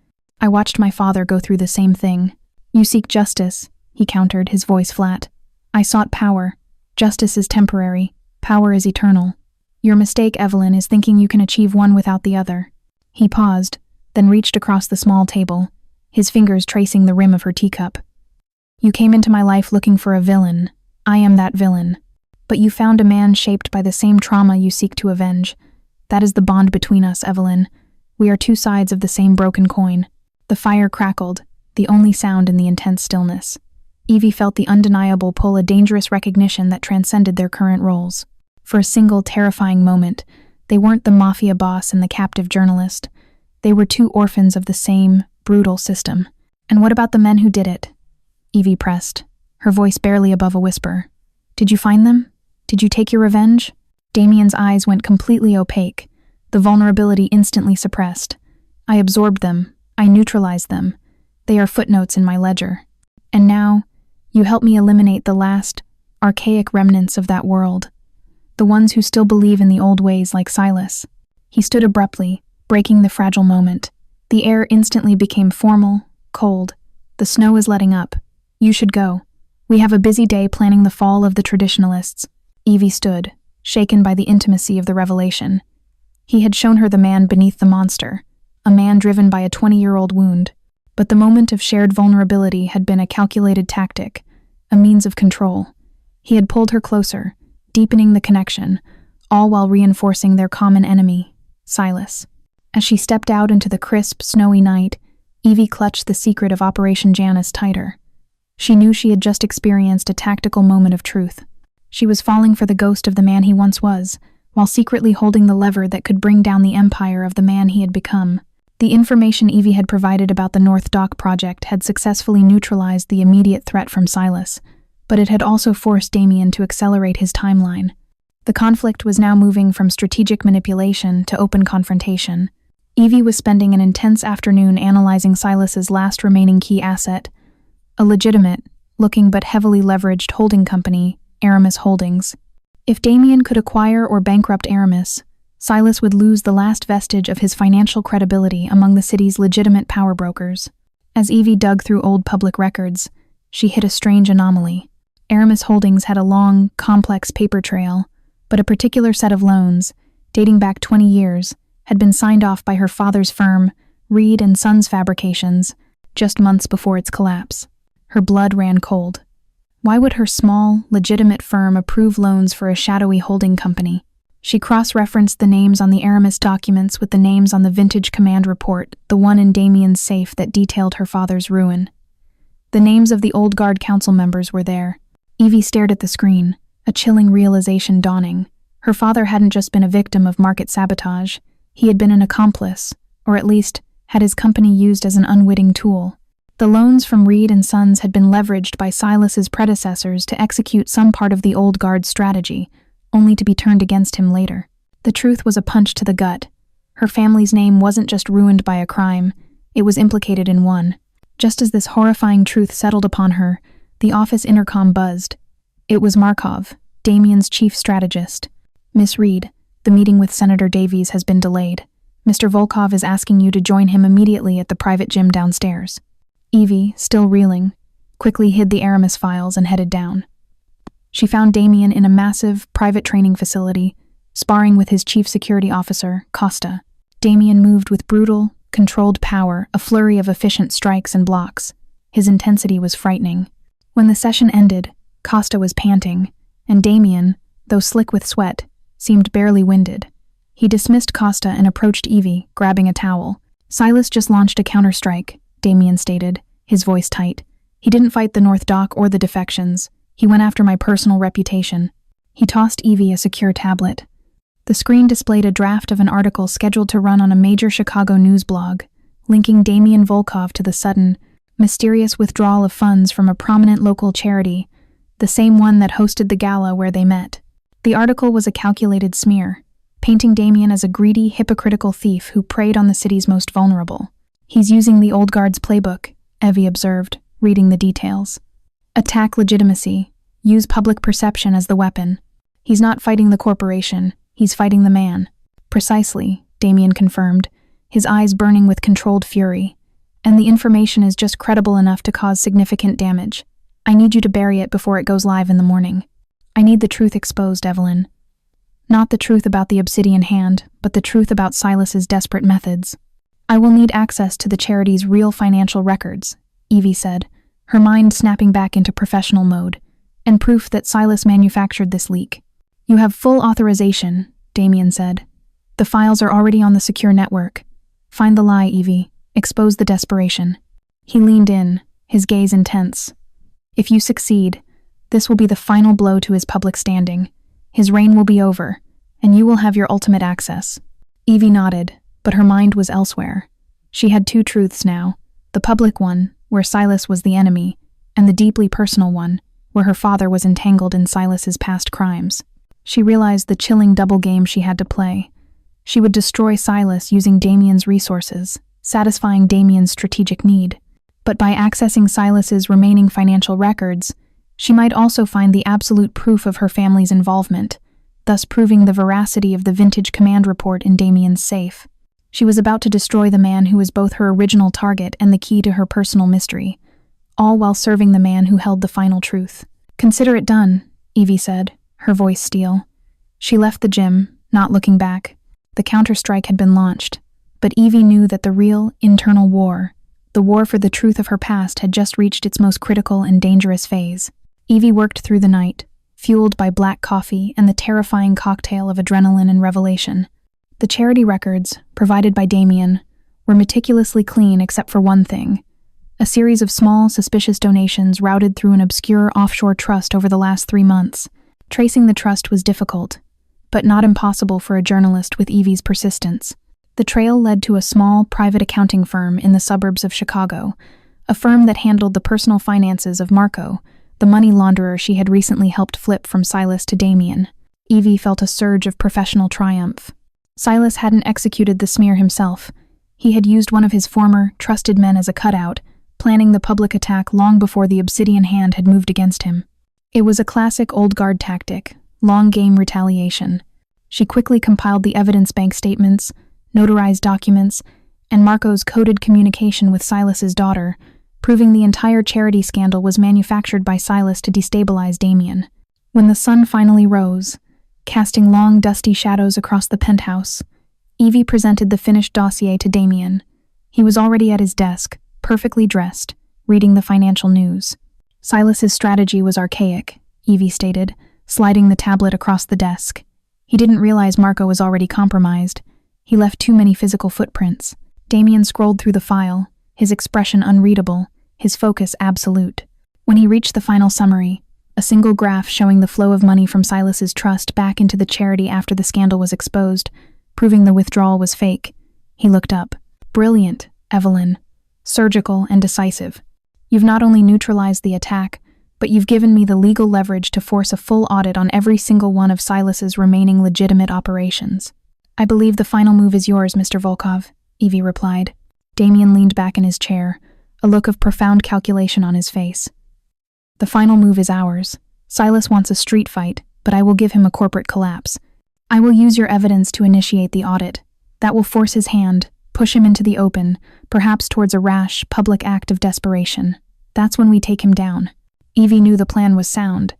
I watched my father go through the same thing." "You seek justice," he countered, his voice flat. "I sought power. Justice is temporary. Power is eternal. Your mistake, Evelyn, is thinking you can achieve one without the other." He paused, then reached across the small table, his fingers tracing the rim of her teacup. "You came into my life looking for a villain. I am that villain. But you found a man shaped by the same trauma you seek to avenge. That is the bond between us, Evelyn. We are two sides of the same broken coin." The fire crackled, the only sound in the intense stillness. Evie felt the undeniable pull, a dangerous recognition that transcended their current roles. For a single terrifying moment, they weren't the Mafia boss and the captive journalist. They were two orphans of the same, brutal system. "And what about the men who did it?" Evie pressed, her voice barely above a whisper. "Did you find them? Did you take your revenge?" Damian's eyes went completely opaque, the vulnerability instantly suppressed. "I absorbed them. I neutralized them. They are footnotes in my ledger. And now, you help me eliminate the last, archaic remnants of that world. The ones who still believe in the old ways, like Silas." He stood abruptly, breaking the fragile moment. The air instantly became formal, cold. "The snow is letting up. You should go. We have a busy day planning the fall of the traditionalists." Evie stood, shaken by the intimacy of the revelation. He had shown her the man beneath the monster, a man driven by a 20-year-old wound. But the moment of shared vulnerability had been a calculated tactic, a means of control. He had pulled her closer, deepening the connection, all while reinforcing their common enemy, Silas. As she stepped out into the crisp, snowy night, Evie clutched the secret of Operation Janus tighter. She knew she had just experienced a tactical moment of truth. She was falling for the ghost of the man he once was, while secretly holding the lever that could bring down the empire of the man he had become. The information Evie had provided about the North Dock project had successfully neutralized the immediate threat from Silas, but it had also forced Damian to accelerate his timeline. The conflict was now moving from strategic manipulation to open confrontation. Evie was spending an intense afternoon analyzing Silas's last remaining key asset, a legitimate, looking but heavily leveraged holding company, Aramis Holdings. If Damian could acquire or bankrupt Aramis, Silas would lose the last vestige of his financial credibility among the city's legitimate power brokers. As Evie dug through old public records, she hit a strange anomaly. Aramis Holdings had a long, complex paper trail, but a particular set of loans, dating back 20 years, had been signed off by her father's firm, Reed & Sons Fabrications, just months before its collapse. Her blood ran cold. Why would her small, legitimate firm approve loans for a shadowy holding company? She cross-referenced the names on the Aramis documents with the names on the vintage command report, the one in Damian's safe that detailed her father's ruin. The names of the old guard council members were there. Evie stared at the screen, a chilling realization dawning. Her father hadn't just been a victim of market sabotage. He had been an accomplice, or at least had his company used as an unwitting tool. The loans from Reed & Sons had been leveraged by Silas's predecessors to execute some part of the old guard's strategy, only to be turned against him later. The truth was a punch to the gut. Her family's name wasn't just ruined by a crime, it was implicated in one. Just as this horrifying truth settled upon her, the office intercom buzzed. It was Markov, Damian's chief strategist. "Miss Reed, the meeting with Senator Davies has been delayed. Mr. Volkov is asking you to join him immediately at the private gym downstairs." Evie, still reeling, quickly hid the Aramis files and headed down. She found Damian in a massive, private training facility, sparring with his chief security officer, Costa. Damian moved with brutal, controlled power, a flurry of efficient strikes and blocks. His intensity was frightening. When the session ended, Costa was panting, and Damian, though slick with sweat, seemed barely winded. He dismissed Costa and approached Evie, grabbing a towel. "Silas just launched a counterstrike," Damian stated, his voice tight. "He didn't fight the North Dock or the defections. He went after my personal reputation." He tossed Evie a secure tablet. The screen displayed a draft of an article scheduled to run on a major Chicago news blog, linking Damian Volkov to the sudden, mysterious withdrawal of funds from a prominent local charity, the same one that hosted the gala where they met. The article was a calculated smear, painting Damian as a greedy, hypocritical thief who preyed on the city's most vulnerable. "He's using the old guard's playbook," Evie observed, reading the details. "Attack legitimacy. Use public perception as the weapon. He's not fighting the corporation, he's fighting the man." "Precisely," Damian confirmed, his eyes burning with controlled fury. "And the information is just credible enough to cause significant damage. I need you to bury it before it goes live in the morning. I need the truth exposed, Evelyn. Not the truth about the Obsidian Hand, but the truth about Silas's desperate methods. I will need access to the charity's real financial records," Evie said, her mind snapping back into professional mode, "and proof that Silas manufactured this leak." "You have full authorization," Damian said. "The files are already on the secure network. Find the lie, Evie. Expose the desperation." He leaned in, his gaze intense. "If you succeed, this will be the final blow to his public standing. His reign will be over, and you will have your ultimate access." Evie nodded, but her mind was elsewhere. She had two truths now, the public one, where Silas was the enemy, and the deeply personal one, where her father was entangled in Silas's past crimes. She realized the chilling double game she had to play. She would destroy Silas using Damian's resources, satisfying Damian's strategic need. But by accessing Silas's remaining financial records, she might also find the absolute proof of her family's involvement, thus proving the veracity of the vintage command report in Damian's safe. She was about to destroy the man who was both her original target and the key to her personal mystery, all while serving the man who held the final truth. "Consider it done," Evie said, her voice steel. She left the gym, not looking back. The counterstrike had been launched, but Evie knew that the real, internal war, the war for the truth of her past, had just reached its most critical and dangerous phase. Evie worked through the night, fueled by black coffee and the terrifying cocktail of adrenaline and revelation. The charity records, provided by Damian, were meticulously clean except for one thing: a series of small, suspicious donations routed through an obscure offshore trust over the last 3 months. Tracing the trust was difficult, but not impossible for a journalist with Evie's persistence. The trail led to a small, private accounting firm in the suburbs of Chicago, a firm that handled the personal finances of Marco, the money launderer she had recently helped flip from Silas to Damian. Evie felt a surge of professional triumph. Silas hadn't executed the smear himself. He had used one of his former, trusted men as a cutout, planning the public attack long before the Obsidian Hand had moved against him. It was a classic old guard tactic, long-game retaliation. She quickly compiled the evidence bank statements, notarized documents, and Marco's coded communication with Silas's daughter, proving the entire charity scandal was manufactured by Silas to destabilize Damian. When the sun finally rose, casting long, dusty shadows across the penthouse, Evie presented the finished dossier to Damian. He was already at his desk, perfectly dressed, reading the financial news. Silas's strategy was archaic, Evie stated, sliding the tablet across the desk. He didn't realize Marco was already compromised. He left too many physical footprints. Damian scrolled through the file, his expression unreadable, his focus absolute. When he reached the final summary, a single graph showing the flow of money from Silas's trust back into the charity after the scandal was exposed, proving the withdrawal was fake, he looked up. Brilliant, Evelyn. Surgical and decisive. You've not only neutralized the attack, but you've given me the legal leverage to force a full audit on every single one of Silas's remaining legitimate operations. I believe the final move is yours, Mr. Volkov, Evie replied. Damian leaned back in his chair, a look of profound calculation on his face. The final move is ours. Silas wants a street fight, but I will give him a corporate collapse. I will use your evidence to initiate the audit. That will force his hand, push him into the open, perhaps towards a rash, public act of desperation. That's when we take him down. Evie knew the plan was sound,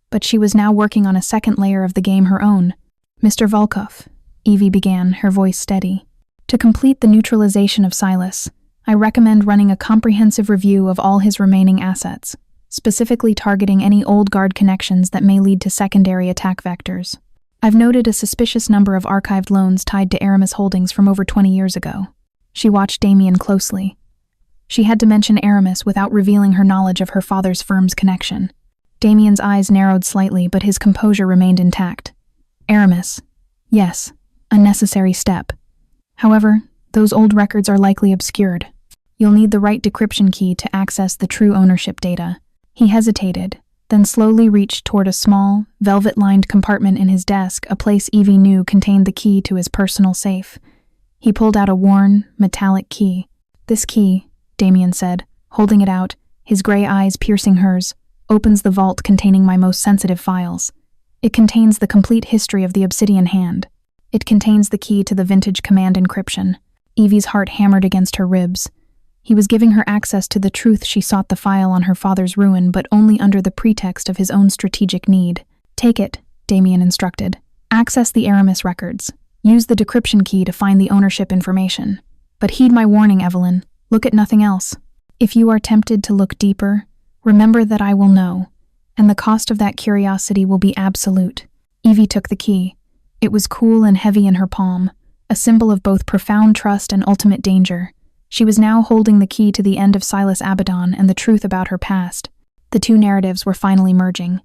but she was now working on a second layer of the game her own. Mr. Volkov, Evie began, her voice steady. To complete the neutralization of Silas, I recommend running a comprehensive review of all his remaining assets, specifically targeting any old guard connections that may lead to secondary attack vectors. I've noted a suspicious number of archived loans tied to Aramis holdings from over 20 years ago. She watched Damian closely. She had to mention Aramis without revealing her knowledge of her father's firm's connection. Damian's eyes narrowed slightly, but his composure remained intact. Aramis. Yes, a necessary step. However, those old records are likely obscured. You'll need the right decryption key to access the true ownership data. He hesitated, then slowly reached toward a small, velvet-lined compartment in his desk, a place Evie knew contained the key to his personal safe. He pulled out a worn, metallic key. This key, Damian said, holding it out, his gray eyes piercing hers, opens the vault containing my most sensitive files. It contains the complete history of the Obsidian Hand. It contains the key to the vintage command encryption. Evie's heart hammered against her ribs. He was giving her access to the truth. She sought the file on her father's ruin, but only under the pretext of his own strategic need. Take it, Damian instructed. Access the Aramis records. Use the decryption key to find the ownership information. But heed my warning, Evelyn. Look at nothing else. If you are tempted to look deeper, remember that I will know, and the cost of that curiosity will be absolute. Evie took the key. It was cool and heavy in her palm, a symbol of both profound trust and ultimate danger. She was now holding the key to the end of Silas Abaddon and the truth about her past. The two narratives were finally merging.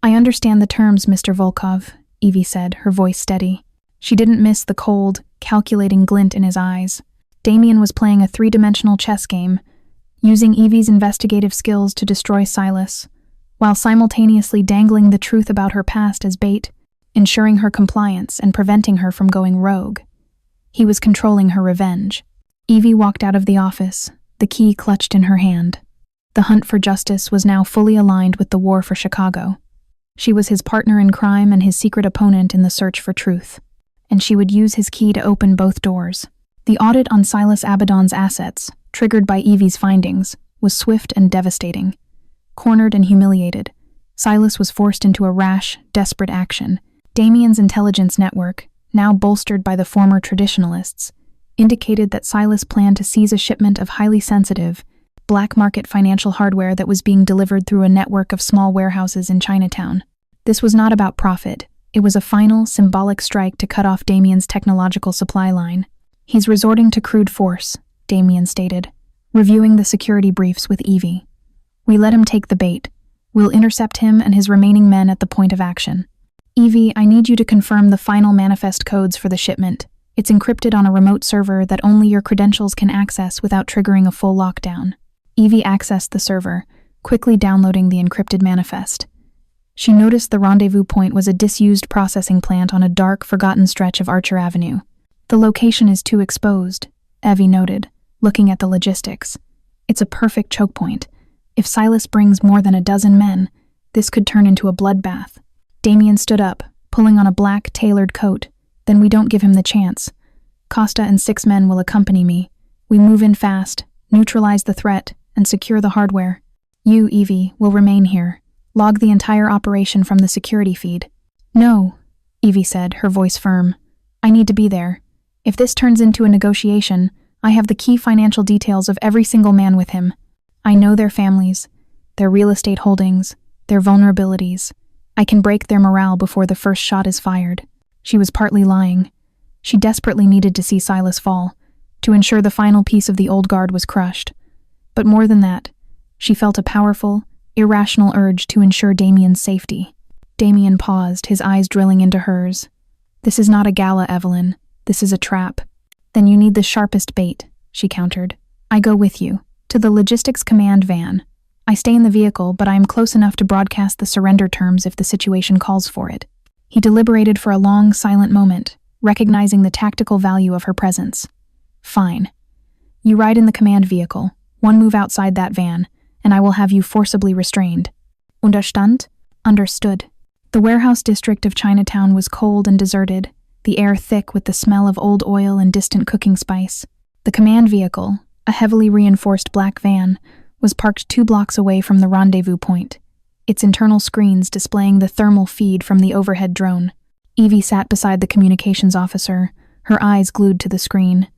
I understand the terms, Mr. Volkov, Evie said, her voice steady. She didn't miss the cold, calculating glint in his eyes. Damian was playing a three-dimensional chess game, using Evie's investigative skills to destroy Silas, while simultaneously dangling the truth about her past as bait, ensuring her compliance and preventing her from going rogue. He was controlling her revenge. Evie walked out of the office, the key clutched in her hand. The hunt for justice was now fully aligned with the war for Chicago. She was his partner in crime and his secret opponent in the search for truth, and she would use his key to open both doors. The audit on Silas Abaddon's assets, triggered by Evie's findings, was swift and devastating. Cornered and humiliated, Silas was forced into a rash, desperate action. Damian's intelligence network, now bolstered by the former traditionalists, indicated that Silas planned to seize a shipment of highly sensitive, black-market financial hardware that was being delivered through a network of small warehouses in Chinatown. This was not about profit. It was a final, symbolic strike to cut off Damian's technological supply line. He's resorting to crude force, Damian stated, reviewing the security briefs with Evie. We let him take the bait. We'll intercept him and his remaining men at the point of action. Evie, I need you to confirm the final manifest codes for the shipment. It's encrypted on a remote server that only your credentials can access without triggering a full lockdown. Evie accessed the server, quickly downloading the encrypted manifest. She noticed the rendezvous point was a disused processing plant on a dark, forgotten stretch of Archer Avenue. The location is too exposed, Evie noted, looking at the logistics. It's a perfect choke point. If Silas brings more than a dozen men, this could turn into a bloodbath. Damian stood up, pulling on a black, tailored coat. Then we don't give him the chance. Costa and 6 men will accompany me. We move in fast, neutralize the threat, and secure the hardware. You, Evie, will remain here. Log the entire operation from the security feed. No, Evie said, her voice firm. I need to be there. If this turns into a negotiation, I have the key financial details of every single man with him. I know their families, their real estate holdings, their vulnerabilities. I can break their morale before the first shot is fired. She was partly lying. She desperately needed to see Silas fall, to ensure the final piece of the old guard was crushed. But more than that, she felt a powerful, irrational urge to ensure Damian's safety. Damian paused, his eyes drilling into hers. This is not a gala, Evelyn. This is a trap. Then you need the sharpest bait, she countered. I go with you, to the logistics command van. I stay in the vehicle, but I am close enough to broadcast the surrender terms if the situation calls for it. He deliberated for a long, silent moment, recognizing the tactical value of her presence. Fine. You ride in the command vehicle, one move outside that van, and I will have you forcibly restrained. Understand? Understood. The warehouse district of Chinatown was cold and deserted, the air thick with the smell of old oil and distant cooking spice. The command vehicle, a heavily reinforced black van, was parked 2 blocks away from the rendezvous point, its internal screens displaying the thermal feed from the overhead drone. Evie sat beside the communications officer, her eyes glued to the screen.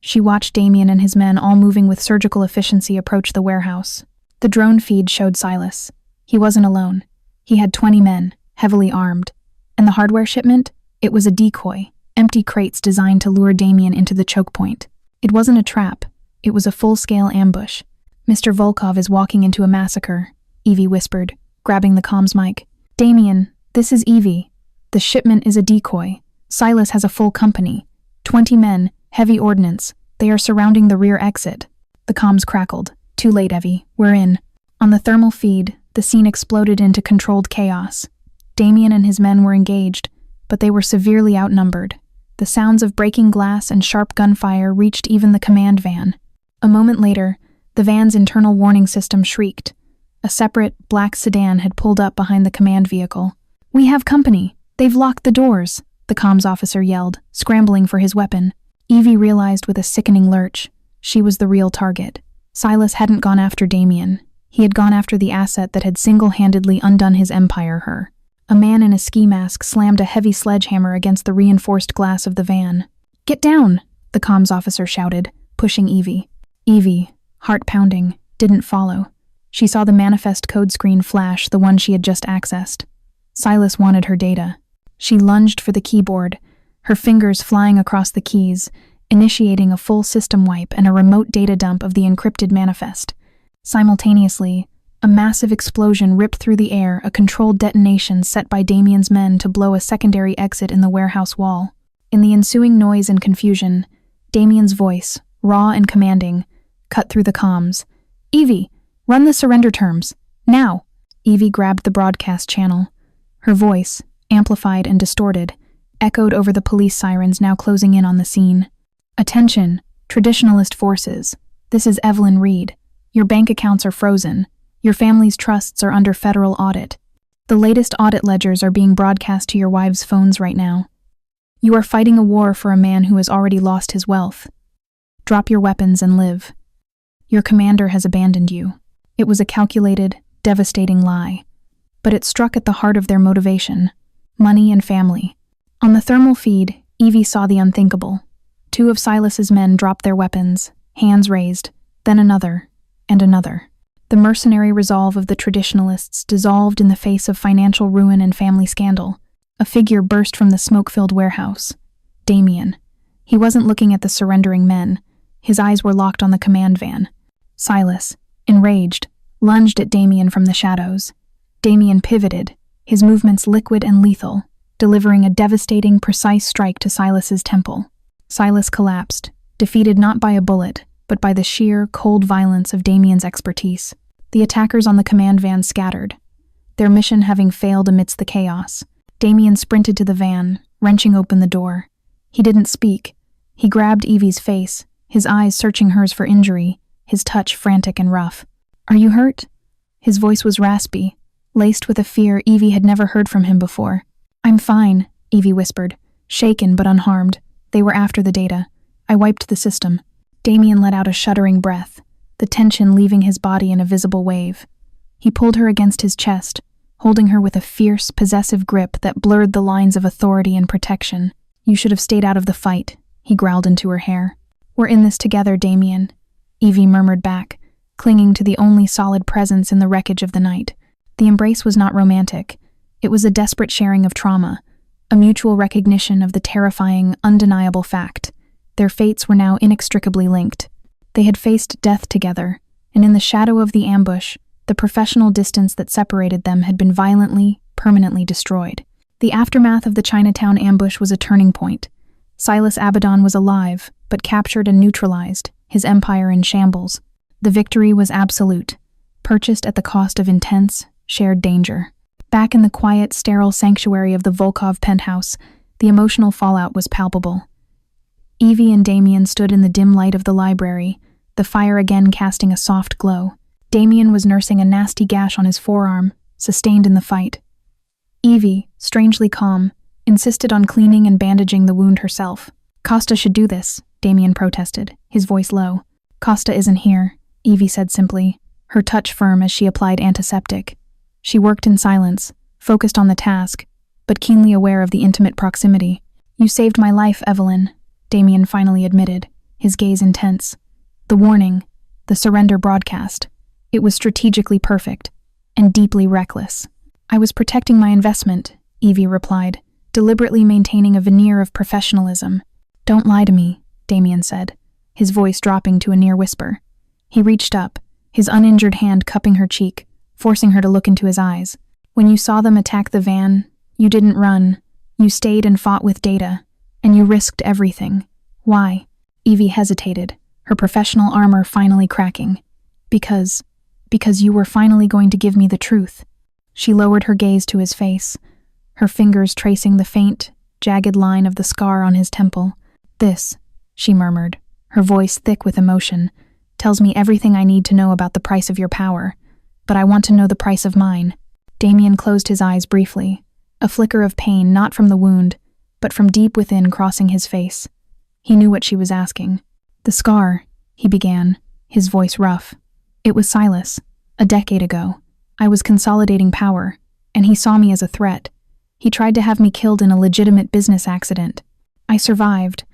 She watched Damian and his men, all moving with surgical efficiency, approach the warehouse. The drone feed showed Silas. He wasn't alone. He had 20 men, heavily armed. And the hardware shipment? It was a decoy, empty crates designed to lure Damian into the choke point. It wasn't a trap. It was a full-scale ambush. Mr. Volkov is walking into a massacre, Evie whispered, grabbing the comms mic. Damian, this is Evie. The shipment is a decoy. Silas has a full company. 20 men, heavy ordnance. They are surrounding the rear exit. The comms crackled. Too late, Evie. We're in. On the thermal feed, the scene exploded into controlled chaos. Damian and his men were engaged, but they were severely outnumbered. The sounds of breaking glass and sharp gunfire reached even the command van. A moment later, the van's internal warning system shrieked. A separate, black sedan had pulled up behind the command vehicle. We have company. They've locked the doors, the comms officer yelled, scrambling for his weapon. Evie realized with a sickening lurch. She was the real target. Silas hadn't gone after Damian. He had gone after the asset that had single-handedly undone his empire, her. A man in a ski mask slammed a heavy sledgehammer against the reinforced glass of the van. Get down, the comms officer shouted, pushing Evie. Evie, heart pounding, didn't follow. She saw the manifest code screen flash, the one she had just accessed. Silas wanted her data. She lunged for the keyboard, her fingers flying across the keys, initiating a full system wipe and a remote data dump of the encrypted manifest. Simultaneously, a massive explosion ripped through the air, a controlled detonation set by Damian's men to blow a secondary exit in the warehouse wall. In the ensuing noise and confusion, Damian's voice, raw and commanding, cut through the comms. Evie, run the surrender terms. Now! Evie grabbed the broadcast channel. Her voice, amplified and distorted, echoed over the police sirens now closing in on the scene. Attention, traditionalist forces. This is Evelyn Reed. Your bank accounts are frozen. Your family's trusts are under federal audit. The latest audit ledgers are being broadcast to your wives' phones right now. You are fighting a war for a man who has already lost his wealth. Drop your weapons and live. Your commander has abandoned you. It was a calculated, devastating lie. But it struck at the heart of their motivation: money and family. On the thermal feed, Evie saw the unthinkable. 2 of Silas's men dropped their weapons, hands raised, then another, and another. The mercenary resolve of the traditionalists dissolved in the face of financial ruin and family scandal. A figure burst from the smoke-filled warehouse. Damian. He wasn't looking at the surrendering men. His eyes were locked on the command van. Silas, enraged, lunged at Damian from the shadows. Damian pivoted, his movements liquid and lethal, delivering a devastating, precise strike to Silas's temple. Silas collapsed, defeated not by a bullet, but by the sheer, cold violence of Damian's expertise. The attackers on the command van scattered, their mission having failed amidst the chaos. Damian sprinted to the van, wrenching open the door. He didn't speak. He grabbed Evie's face, his eyes searching hers for injury, his touch frantic and rough. Are you hurt? His voice was raspy, laced with a fear Evie had never heard from him before. I'm fine, Evie whispered, shaken but unharmed. They were after the data. I wiped the system. Damian let out a shuddering breath. the tension leaving his body in a visible wave. He pulled her against his chest, holding her with a fierce, possessive grip that blurred the lines of authority and protection. "You should have stayed out of the fight," he growled into her hair. "We're in this together, Damian," Evie murmured back, clinging to the only solid presence in the wreckage of the night. The embrace was not romantic. It was a desperate sharing of trauma, a mutual recognition of the terrifying, undeniable fact. Their fates were now inextricably linked. They had faced death together, and in the shadow of the ambush, the professional distance that separated them had been violently, permanently destroyed. The aftermath of the Chinatown ambush was a turning point. Silas Abaddon was alive, but captured and neutralized, his empire in shambles. The victory was absolute, purchased at the cost of intense, shared danger. Back in the quiet, sterile sanctuary of the Volkov Penthouse, the emotional fallout was palpable. Evie and Damian stood in the dim light of the library, the fire again casting a soft glow. Damian was nursing a nasty gash on his forearm, sustained in the fight. Evie, strangely calm, insisted on cleaning and bandaging the wound herself. "Costa should do this," Damian protested, his voice low. "Costa isn't here," Evie said simply, her touch firm as she applied antiseptic. She worked in silence, focused on the task, but keenly aware of the intimate proximity. "You saved my life, Evelyn," Damian finally admitted, his gaze intense. The warning, the surrender broadcast, it was strategically perfect and deeply reckless. "I was protecting my investment," Evie replied, deliberately maintaining a veneer of professionalism. "Don't lie to me," Damian said, his voice dropping to a near whisper. He reached up, his uninjured hand cupping her cheek, forcing her to look into his eyes. "When you saw them attack the van, you didn't run. You stayed and fought with Data, and you risked everything. Why?" Evie hesitated, her professional armor finally cracking. Because you were finally going to give me the truth." She lowered her gaze to his face, her fingers tracing the faint, jagged line of the scar on his temple. "This," she murmured, her voice thick with emotion, "tells me everything I need to know about the price of your power. But I want to know the price of mine." Damian closed his eyes briefly, a flicker of pain not from the wound, but from deep within crossing his face. He knew what she was asking. "The scar," he began, his voice rough. "It was Silas, a decade ago. I was consolidating power, and he saw me as a threat. He tried to have me killed in a legitimate business accident. I survived,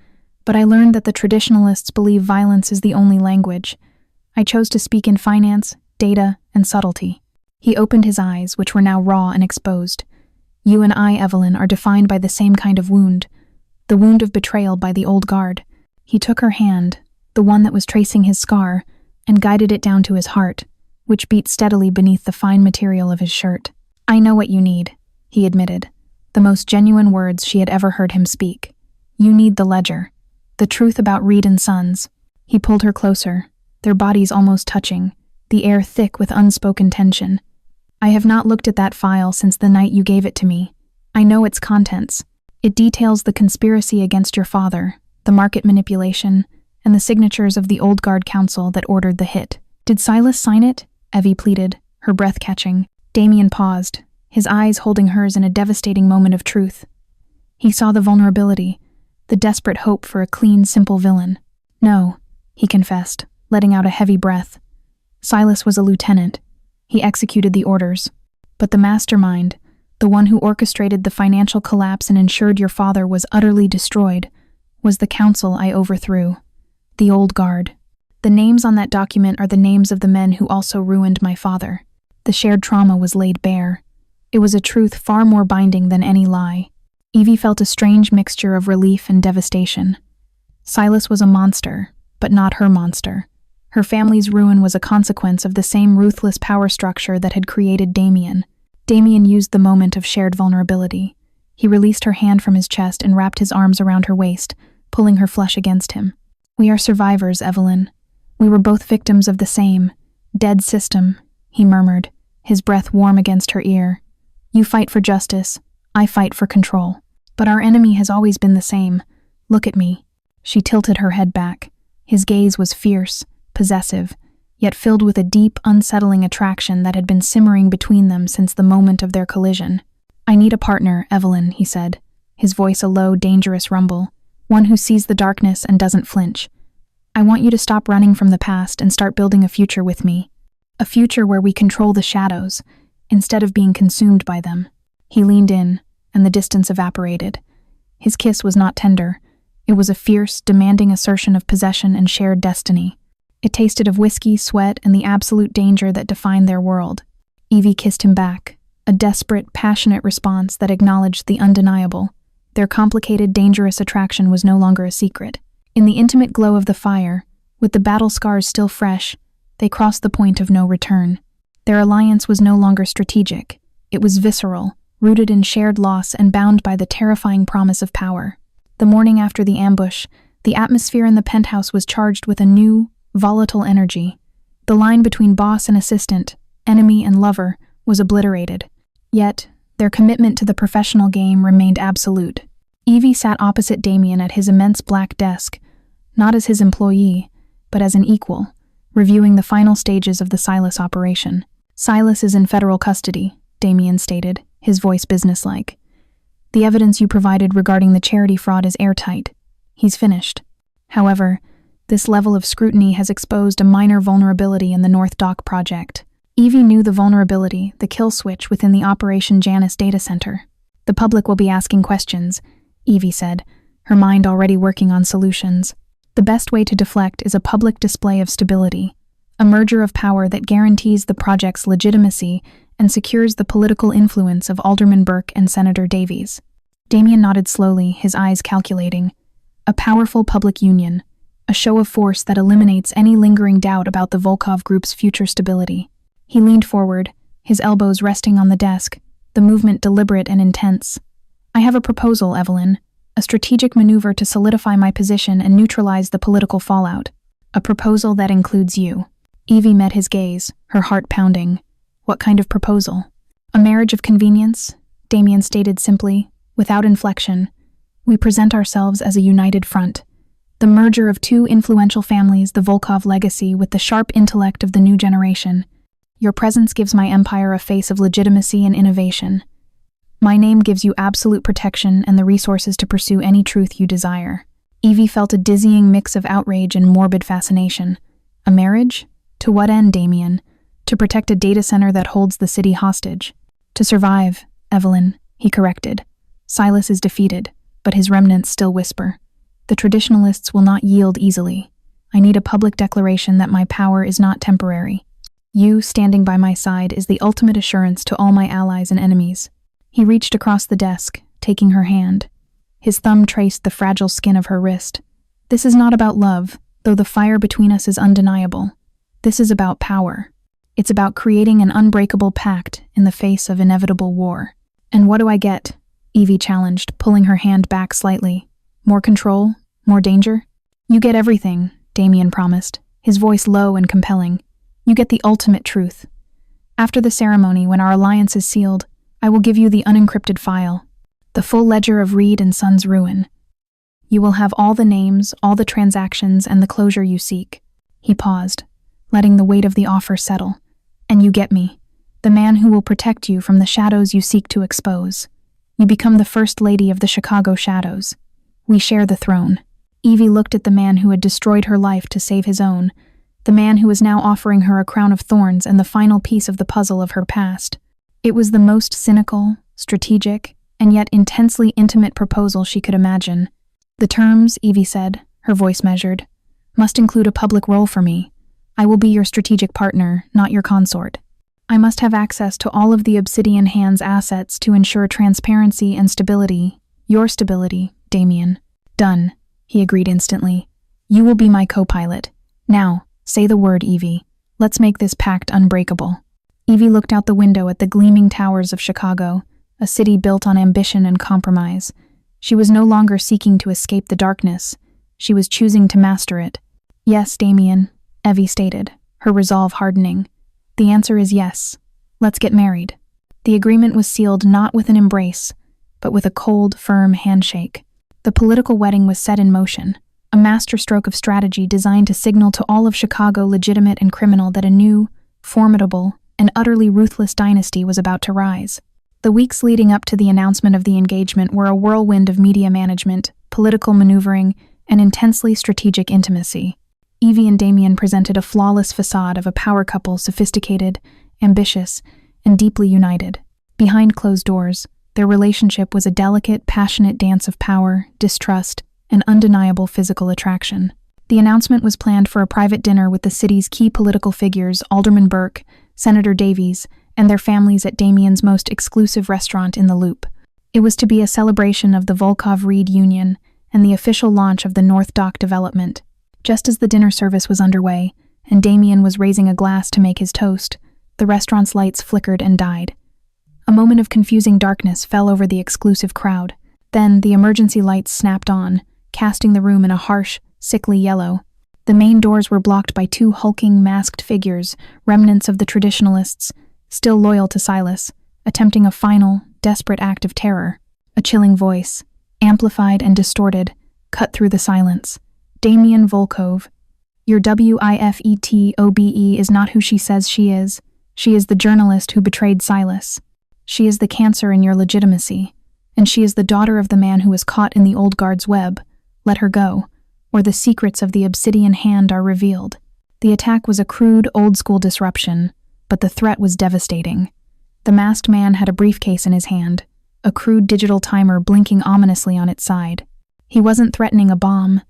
but I learned that the traditionalists believe violence is the only language. I chose to speak in finance, data, and subtlety." He opened his eyes, which were now raw and exposed. "You and I, Evelyn, are defined by the same kind of wound, the wound of betrayal by the old guard." He took her hand, the one that was tracing his scar, and guided it down to his heart, which beat steadily beneath the fine material of his shirt. "I know what you need," he admitted, the most genuine words she had ever heard him speak. "You need the ledger, the truth about Reed and Sons." He pulled her closer, their bodies almost touching, the air thick with unspoken tension. "I have not looked at that file since the night you gave it to me. I know its contents. It details the conspiracy against your father, the market manipulation, and the signatures of the old guard council that ordered the hit." "Did Silas sign it?" Evie pleaded, her breath catching. Damian paused, his eyes holding hers in a devastating moment of truth. He saw the vulnerability, the desperate hope for a clean, simple villain. "No," he confessed, letting out a heavy breath. "Silas was a lieutenant. He executed the orders. But the mastermind, the one who orchestrated the financial collapse and ensured your father was utterly destroyed, was the council I overthrew. The old guard. The names on that document are the names of the men who also ruined my father. The shared trauma was laid bare. It was a truth far more binding than any lie." Evie felt a strange mixture of relief and devastation. Silas was a monster, but not her monster. Her family's ruin was a consequence of the same ruthless power structure that had created Damian. Damian used the moment of shared vulnerability. He released her hand from his chest and wrapped his arms around her waist, pulling her flesh against him. "We are survivors, Evelyn. We were both victims of the same dead system," he murmured, his breath warm against her ear. "You fight for justice, I fight for control. But our enemy has always been the same. Look at me." She tilted her head back. His gaze was fierce, possessive, yet filled with a deep, unsettling attraction that had been simmering between them since the moment of their collision. "I need a partner, Evelyn," he said, his voice a low, dangerous rumble, "one who sees the darkness and doesn't flinch. I want you to stop running from the past and start building a future with me. A future where we control the shadows, instead of being consumed by them." He leaned in, and the distance evaporated. His kiss was not tender. It was a fierce, demanding assertion of possession and shared destiny. It tasted of whiskey, sweat, and the absolute danger that defined their world. Evie kissed him back, a desperate, passionate response that acknowledged the undeniable. Their complicated, dangerous attraction was no longer a secret. In the intimate glow of the fire, with the battle scars still fresh, they crossed the point of no return. Their alliance was no longer strategic. It was visceral, rooted in shared loss and bound by the terrifying promise of power. The morning after the ambush, the atmosphere in the penthouse was charged with a new, volatile energy. The line between boss and assistant, enemy and lover, was obliterated. Yet, their commitment to the professional game remained absolute. Evie sat opposite Damian at his immense black desk, not as his employee, but as an equal, reviewing the final stages of the Silas operation. "Silas is in federal custody," Damian stated, his voice businesslike. "The evidence you provided regarding the charity fraud is airtight. He's finished. However, this level of scrutiny has exposed a minor vulnerability in the North Dock project." Evie knew the vulnerability, the kill switch within the Operation Janus data center. "The public will be asking questions," Evie said, her mind already working on solutions. "The best way to deflect is a public display of stability, a merger of power that guarantees the project's legitimacy and secures the political influence of Alderman Burke and Senator Davies." Damian nodded slowly, his eyes calculating. "A powerful public union, a show of force that eliminates any lingering doubt about the Volkov Group's future stability." He leaned forward, his elbows resting on the desk, the movement deliberate and intense. "I have a proposal, Evelyn, a strategic maneuver to solidify my position and neutralize the political fallout. A proposal that includes you." Evie met his gaze, her heart pounding. "What kind of proposal?" "A marriage of convenience," Damian stated simply, without inflection. "We present ourselves as a united front. The merger of two influential families, the Volkov legacy, with the sharp intellect of the new generation. Your presence gives my empire a face of legitimacy and innovation. My name gives you absolute protection and the resources to pursue any truth you desire." Evie felt a dizzying mix of outrage and morbid fascination. "A marriage? To what end, Damian? To protect a data center that holds the city hostage." "To survive, Evelyn," he corrected. "Silas is defeated, but his remnants still whisper. The traditionalists will not yield easily. I need a public declaration that my power is not temporary. You, standing by my side, is the ultimate assurance to all my allies and enemies." He reached across the desk, taking her hand. His thumb traced the fragile skin of her wrist. "This is not about love, though the fire between us is undeniable. This is about power. It's about creating an unbreakable pact in the face of inevitable war." "And what do I get?" Evie challenged, pulling her hand back slightly. "More control? More danger?" "You get everything," Damian promised, his voice low and compelling. "You get the ultimate truth. After the ceremony, when our alliance is sealed, I will give you the unencrypted file, the full ledger of Reed and Son's ruin. You will have all the names, all the transactions, and the closure you seek." He paused, letting the weight of the offer settle. "And you get me, the man who will protect you from the shadows you seek to expose. You become the first lady of the Chicago shadows. We share the throne." Evie looked at the man who had destroyed her life to save his own, the man who was now offering her a crown of thorns and the final piece of the puzzle of her past. It was the most cynical, strategic, and yet intensely intimate proposal she could imagine. "The terms," Evie said, her voice measured, "must include a public role for me. I will be your strategic partner, not your consort. I must have access to all of the Obsidian Hand's assets to ensure transparency and stability. Your stability, Damian." "Done," he agreed instantly. "You will be my co-pilot. Now, say the word, Evie. Let's make this pact unbreakable." Evie looked out the window at the gleaming towers of Chicago, a city built on ambition and compromise. She was no longer seeking to escape the darkness. She was choosing to master it. "Yes, Damian," Evie stated, her resolve hardening. "The answer is yes. Let's get married." The agreement was sealed not with an embrace, but with a cold, firm handshake. The political wedding was set in motion, a masterstroke of strategy designed to signal to all of Chicago, legitimate and criminal, that a new, formidable, and utterly ruthless dynasty was about to rise. The weeks leading up to the announcement of the engagement were a whirlwind of media management, political maneuvering, and intensely strategic intimacy. Evie and Damian presented a flawless facade of a power couple, sophisticated, ambitious, and deeply united. Behind closed doors, their relationship was a delicate, passionate dance of power, distrust, and undeniable physical attraction. The announcement was planned for a private dinner with the city's key political figures, Alderman Burke, Senator Davies, and their families at Damian's most exclusive restaurant in the Loop. It was to be a celebration of the Volkov Reed Union and the official launch of the North Dock development. Just as the dinner service was underway, and Damian was raising a glass to make his toast, the restaurant's lights flickered and died. A moment of confusing darkness fell over the exclusive crowd. Then the emergency lights snapped on, casting the room in a harsh, sickly yellow. The main doors were blocked by two hulking, masked figures, remnants of the traditionalists, still loyal to Silas, attempting a final, desperate act of terror. A chilling voice, amplified and distorted, cut through the silence. Damian Volkov. Your WIFETOBE is not who she says she is. She is the journalist who betrayed Silas. She is the cancer in your legitimacy, and she is the daughter of the man who was caught in the old guard's web. Let her go, or the secrets of the Obsidian Hand are revealed. The attack was a crude, old-school disruption, but the threat was devastating. The masked man had a briefcase in his hand, a crude digital timer blinking ominously on its side. He wasn't threatening a bomb.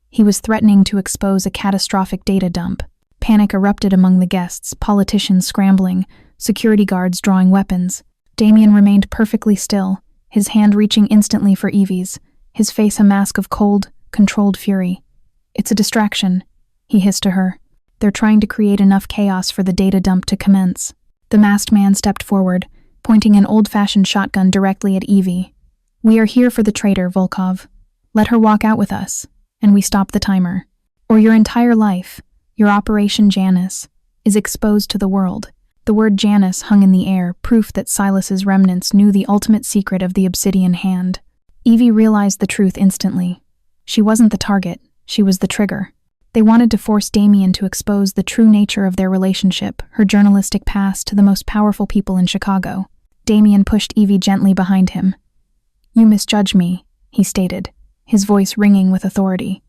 He was threatening to expose a catastrophic data dump. Panic erupted among the guests, politicians scrambling, security guards drawing weapons. Damian remained perfectly still, his hand reaching instantly for Evie's, his face a mask of cold, controlled fury. It's a distraction, he hissed to her. They're trying to create enough chaos for the data dump to commence. The masked man stepped forward, pointing an old-fashioned shotgun directly at Evie. We are here for the traitor, Volkov. Let her walk out with us, and we stop the timer. Or your entire life, your Operation Janus, is exposed to the world. The word Janus hung in the air, proof that Silas's remnants knew the ultimate secret of the Obsidian Hand. Evie realized the truth instantly. She wasn't the target, she was the trigger. They wanted to force Damian to expose the true nature of their relationship, her journalistic past, to the most powerful people in Chicago. Damian pushed Evie gently behind him. You misjudge me, he stated, his voice ringing with authority.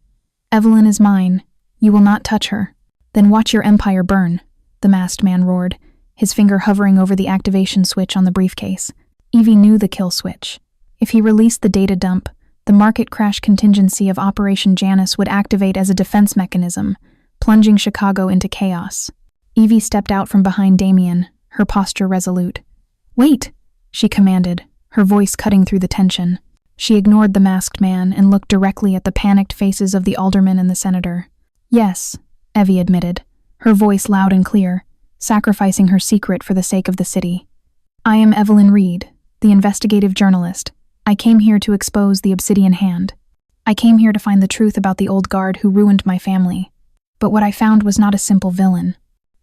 Evelyn is mine. You will not touch her. Then watch your empire burn, the masked man roared, his finger hovering over the activation switch on the briefcase. Evie knew the kill switch. If he released the data dump, the market crash contingency of Operation Janus would activate as a defense mechanism, plunging Chicago into chaos. Evie stepped out from behind Damian, her posture resolute. Wait, she commanded, her voice cutting through the tension. She ignored the masked man and looked directly at the panicked faces of the alderman and the senator. Yes, Evie admitted, her voice loud and clear, sacrificing her secret for the sake of the city. I am Evelyn Reed, the investigative journalist. I came here to expose the Obsidian Hand. I came here to find the truth about the old guard who ruined my family. But what I found was not a simple villain.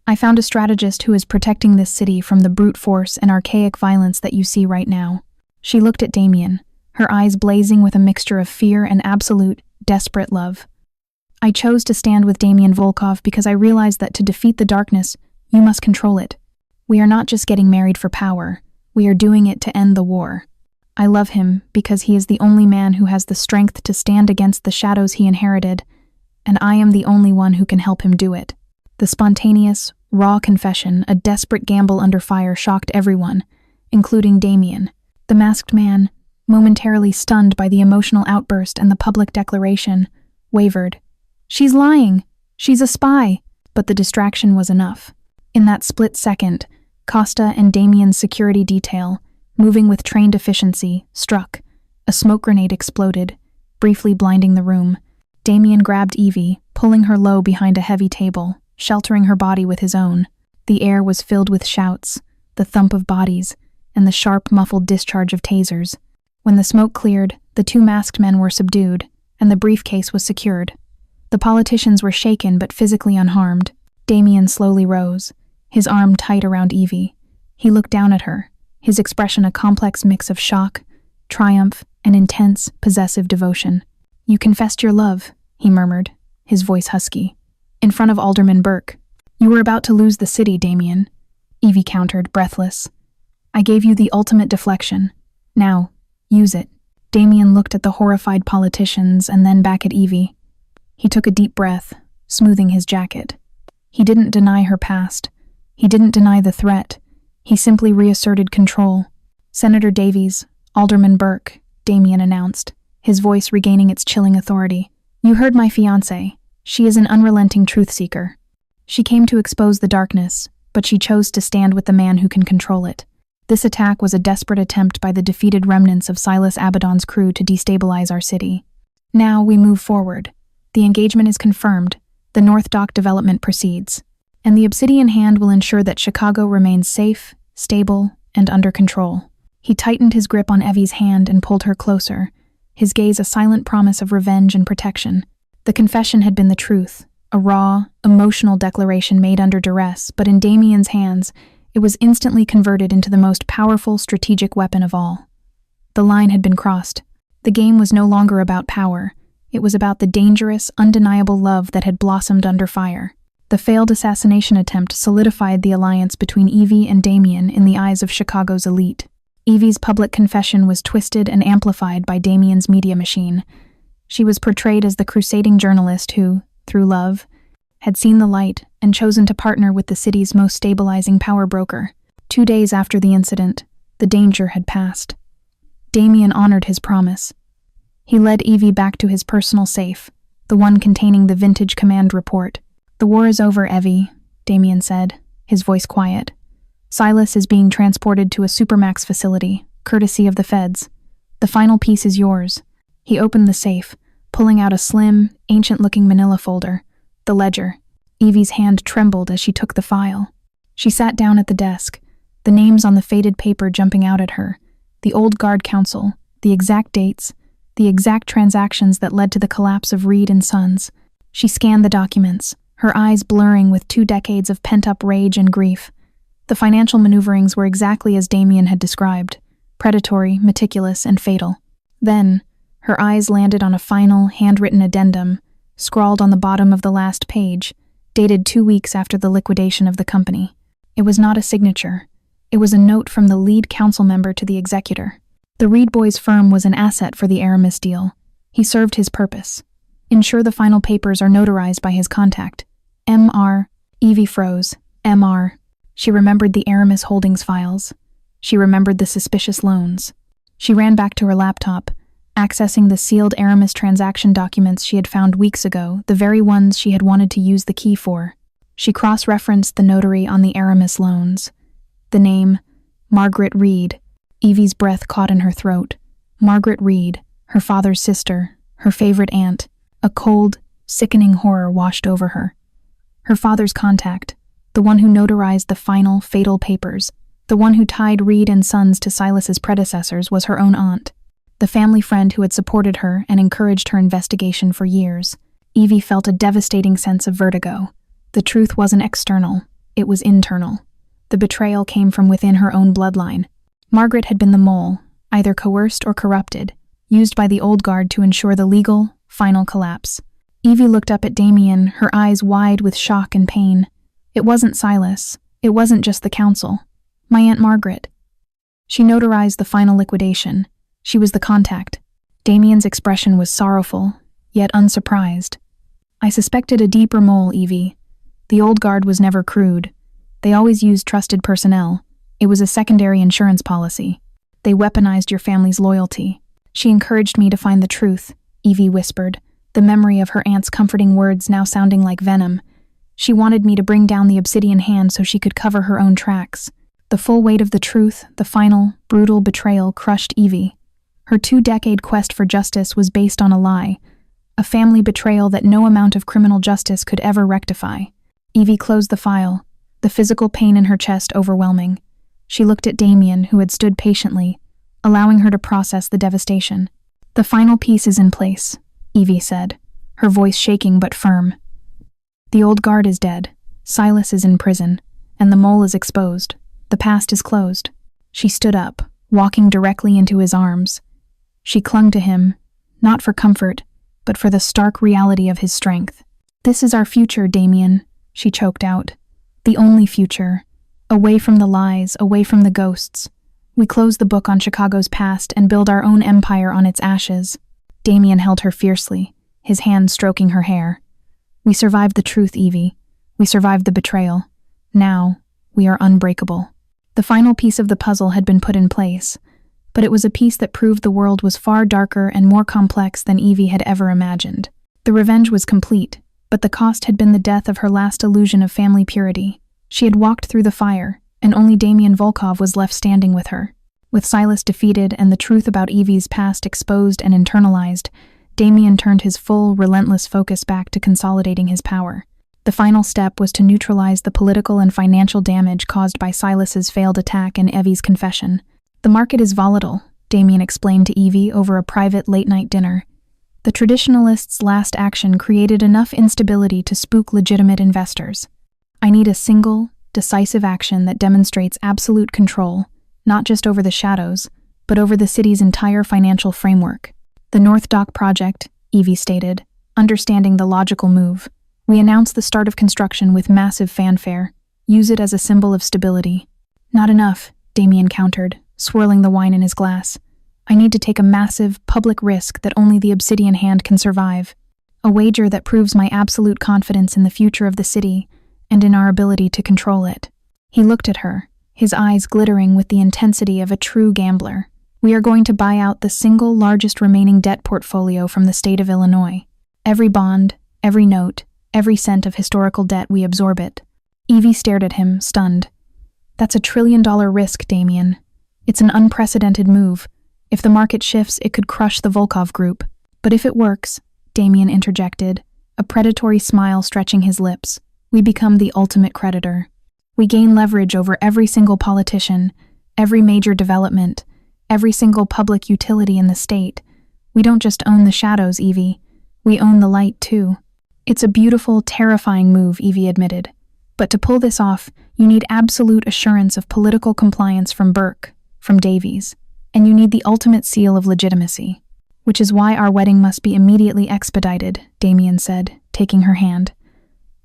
I found a strategist who is protecting this city from the brute force and archaic violence that you see right now. She looked at Damian, her eyes blazing with a mixture of fear and absolute, desperate love. I chose to stand with Damian Volkov because I realized that to defeat the darkness, you must control it. We are not just getting married for power, we are doing it to end the war. I love him because he is the only man who has the strength to stand against the shadows he inherited, and I am the only one who can help him do it. The spontaneous, raw confession, a desperate gamble under fire, shocked everyone, including Damian. The masked man, momentarily stunned by the emotional outburst and the public declaration, wavered. She's lying! She's a spy! But the distraction was enough. In that split second, Costa and Damian's security detail, moving with trained efficiency, struck. A smoke grenade exploded, briefly blinding the room. Damian grabbed Evie, pulling her low behind a heavy table, sheltering her body with his own. The air was filled with shouts, the thump of bodies, and the sharp, muffled discharge of tasers. When the smoke cleared, the two masked men were subdued, and the briefcase was secured. The politicians were shaken but physically unharmed. Damian slowly rose, his arm tight around Evie. He looked down at her, his expression a complex mix of shock, triumph, and intense, possessive devotion. You confessed your love, he murmured, his voice husky, in front of Alderman Burke. You were about to lose the city, Damian, Evie countered, breathless. I gave you the ultimate deflection. Now, use it. Damian looked at the horrified politicians and then back at Evie. He took a deep breath, smoothing his jacket. He didn't deny her past. He didn't deny the threat. He simply reasserted control. "Senator Davies, Alderman Burke," Damian announced, his voice regaining its chilling authority. "You heard my fiancée. She is an unrelenting truth seeker. She came to expose the darkness, but she chose to stand with the man who can control it. This attack was a desperate attempt by the defeated remnants of Silas Abaddon's crew to destabilize our city. Now we move forward. The engagement is confirmed. The North Dock development proceeds. And the Obsidian Hand will ensure that Chicago remains safe, stable, and under control." He tightened his grip on Evie's hand and pulled her closer, his gaze a silent promise of revenge and protection. The confession had been the truth, a raw, emotional declaration made under duress, but in Damian's hands, it was instantly converted into the most powerful strategic weapon of all. The line had been crossed. The game was no longer about power. It was about the dangerous, undeniable love that had blossomed under fire. The failed assassination attempt solidified the alliance between Evie and Damian in the eyes of Chicago's elite. Evie's public confession was twisted and amplified by Damian's media machine. She was portrayed as the crusading journalist who, through love, had seen the light and chosen to partner with the city's most stabilizing power broker. 2 days after the incident, the danger had passed. Damian honored his promise. He led Evie back to his personal safe, the one containing the vintage command report. "The war is over, Evie," Damian said, his voice quiet. "Silas is being transported to a supermax facility, courtesy of the feds. The final piece is yours." He opened the safe, pulling out a slim, ancient-looking manila folder, the ledger. Evie's hand trembled as she took the file. She sat down at the desk, the names on the faded paper jumping out at her, the old guard council, the exact dates, the exact transactions that led to the collapse of Reed and Sons. She scanned the documents, her eyes blurring with 2 decades of pent-up rage and grief. The financial maneuverings were exactly as Damian had described, predatory, meticulous, and fatal. Then, her eyes landed on a final, handwritten addendum, scrawled on the bottom of the last page, dated 2 weeks after the liquidation of the company. It was not a signature. It was a note from the lead council member to the executor. The Reed boys' firm was an asset for the Aramis deal. He served his purpose. Ensure the final papers are notarized by his contact. M.R. Evie froze. M.R. She remembered the Aramis Holdings files. She remembered the suspicious loans. She ran back to her laptop, accessing the sealed Aramis transaction documents she had found weeks ago, the very ones she had wanted to use the key for. She cross-referenced the notary on the Aramis loans. The name, Margaret Reed. Evie's breath caught in her throat. Margaret Reed, her father's sister, her favorite aunt. A cold, sickening horror washed over her. Her father's contact, the one who notarized the final, fatal papers, the one who tied Reed and Sons to Silas's predecessors, was her own aunt, the family friend who had supported her and encouraged her investigation for years. Evie felt a devastating sense of vertigo. The truth wasn't external, it was internal. The betrayal came from within her own bloodline. Margaret had been the mole, either coerced or corrupted, used by the old guard to ensure the legal, final collapse. Evie looked up at Damian, her eyes wide with shock and pain. It wasn't Silas. It wasn't just the council. My Aunt Margaret. She notarized the final liquidation. She was the contact. Damian's expression was sorrowful, yet unsurprised. "I suspected a deeper mole, Evie. The old guard was never crude. They always used trusted personnel. It was a secondary insurance policy. They weaponized your family's loyalty. She encouraged me to find the truth," Evie whispered, the memory of her aunt's comforting words now sounding like venom. She wanted me to bring down the Obsidian Hand so she could cover her own tracks. The full weight of the truth, the final, brutal betrayal crushed Evie. Her 2-decade quest for justice was based on a lie, a family betrayal that no amount of criminal justice could ever rectify. Evie closed the file, the physical pain in her chest overwhelming. She looked at Damian, who had stood patiently, allowing her to process the devastation. "The final piece is in place," Evie said, her voice shaking but firm. "The old guard is dead, Silas is in prison, and the mole is exposed. The past is closed." She stood up, walking directly into his arms. She clung to him, not for comfort, but for the stark reality of his strength. "This is our future, Damian," she choked out. "The only future. Away from the lies, away from the ghosts. We close the book on Chicago's past and build our own empire on its ashes." Damian held her fiercely, his hand stroking her hair. We survived the truth, Evie. We survived the betrayal. Now, we are unbreakable. The final piece of the puzzle had been put in place, but it was a piece that proved the world was far darker and more complex than Evie had ever imagined. The revenge was complete, but the cost had been the death of her last illusion of family purity. She had walked through the fire, and only Damian Volkov was left standing with her. With Silas defeated and the truth about Evie's past exposed and internalized, Damian turned his full, relentless focus back to consolidating his power. The final step was to neutralize the political and financial damage caused by Silas's failed attack and Evie's confession. The market is volatile, Damian explained to Evie over a private late-night dinner. The traditionalists' last action created enough instability to spook legitimate investors. I need a single, decisive action that demonstrates absolute control, not just over the shadows, but over the city's entire financial framework. The North Dock project, Evie stated, understanding the logical move. We announce the start of construction with massive fanfare. Use it as a symbol of stability. Not enough, Damian countered, swirling the wine in his glass. I need to take a massive, public risk that only the Obsidian Hand can survive. A wager that proves my absolute confidence in the future of the city and in our ability to control it. He looked at her, his eyes glittering with the intensity of a true gambler. We are going to buy out the single largest remaining debt portfolio from the state of Illinois. Every bond, every note, every cent of historical debt, we absorb it. Evie stared at him, stunned. That's $1 trillion risk, Damian. It's an unprecedented move. If the market shifts, it could crush the Volkov group. But if it works, Damian interjected, a predatory smile stretching his lips, we become the ultimate creditor. We gain leverage over every single politician, every major development, every single public utility in the state. We don't just own the shadows, Evie. We own the light, too. It's a beautiful, terrifying move, Evie admitted. But to pull this off, you need absolute assurance of political compliance from Burke, from Davies, and you need the ultimate seal of legitimacy. Which is why our wedding must be immediately expedited, Damian said, taking her hand.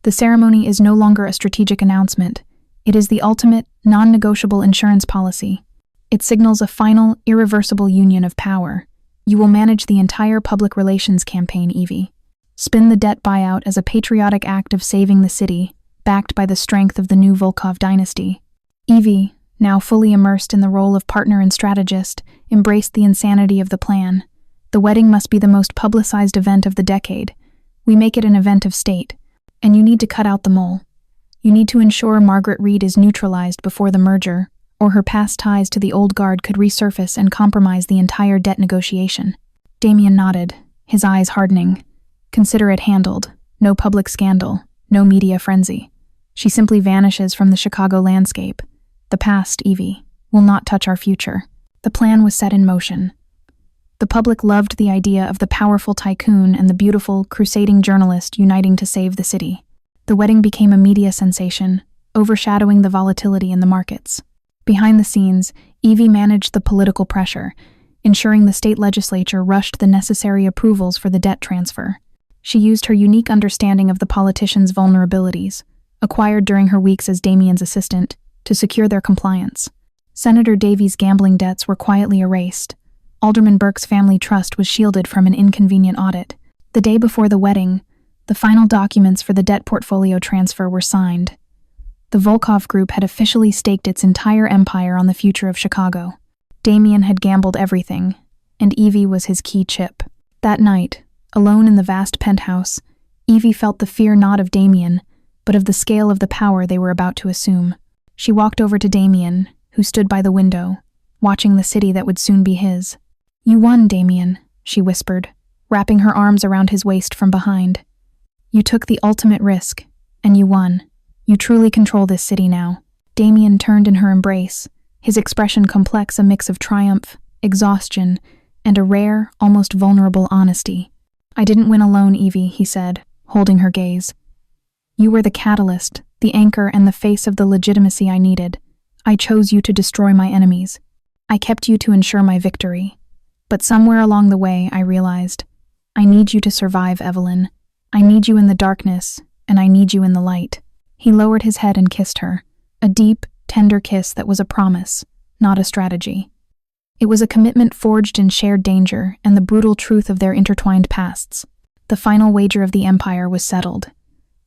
The ceremony is no longer a strategic announcement. It is the ultimate, non-negotiable insurance policy. It signals a final, irreversible union of power. You will manage the entire public relations campaign, Evie. Spin the debt buyout as a patriotic act of saving the city, backed by the strength of the new Volkov dynasty. Evie, now fully immersed in the role of partner and strategist, embraced the insanity of the plan. The wedding must be the most publicized event of the decade. We make it an event of state. And you need to cut out the mole. You need to ensure Margaret Reed is neutralized before the merger, or her past ties to the old guard could resurface and compromise the entire debt negotiation. Damian nodded, his eyes hardening. Consider it handled. No public scandal, no media frenzy. She simply vanishes from the Chicago landscape. The past, Evie, will not touch our future. The plan was set in motion. The public loved the idea of the powerful tycoon and the beautiful, crusading journalist uniting to save the city. The wedding became a media sensation, overshadowing the volatility in the markets. Behind the scenes, Evie managed the political pressure, ensuring the state legislature rushed the necessary approvals for the debt transfer. She used her unique understanding of the politicians' vulnerabilities, acquired during her weeks as Damian's assistant, to secure their compliance. Senator Davies' gambling debts were quietly erased. Alderman Burke's family trust was shielded from an inconvenient audit. The day before the wedding, the final documents for the debt portfolio transfer were signed. The Volkov group had officially staked its entire empire on the future of Chicago. Damian had gambled everything, and Evie was his key chip. That night, alone in the vast penthouse, Evie felt the fear not of Damian, but of the scale of the power they were about to assume. She walked over to Damian, who stood by the window, watching the city that would soon be his. You won, Damian, she whispered, wrapping her arms around his waist from behind. You took the ultimate risk, and you won. You truly control this city now. Damian turned in her embrace, his expression complex, a mix of triumph, exhaustion, and a rare, almost vulnerable honesty. I didn't win alone, Evie, he said, holding her gaze. You were the catalyst, the anchor, and the face of the legitimacy I needed. I chose you to destroy my enemies. I kept you to ensure my victory. But somewhere along the way, I realized, I need you to survive, Evelyn. I need you in the darkness, and I need you in the light. He lowered his head and kissed her, a deep, tender kiss that was a promise, not a strategy. It was a commitment forged in shared danger and the brutal truth of their intertwined pasts. The final wager of the empire was settled.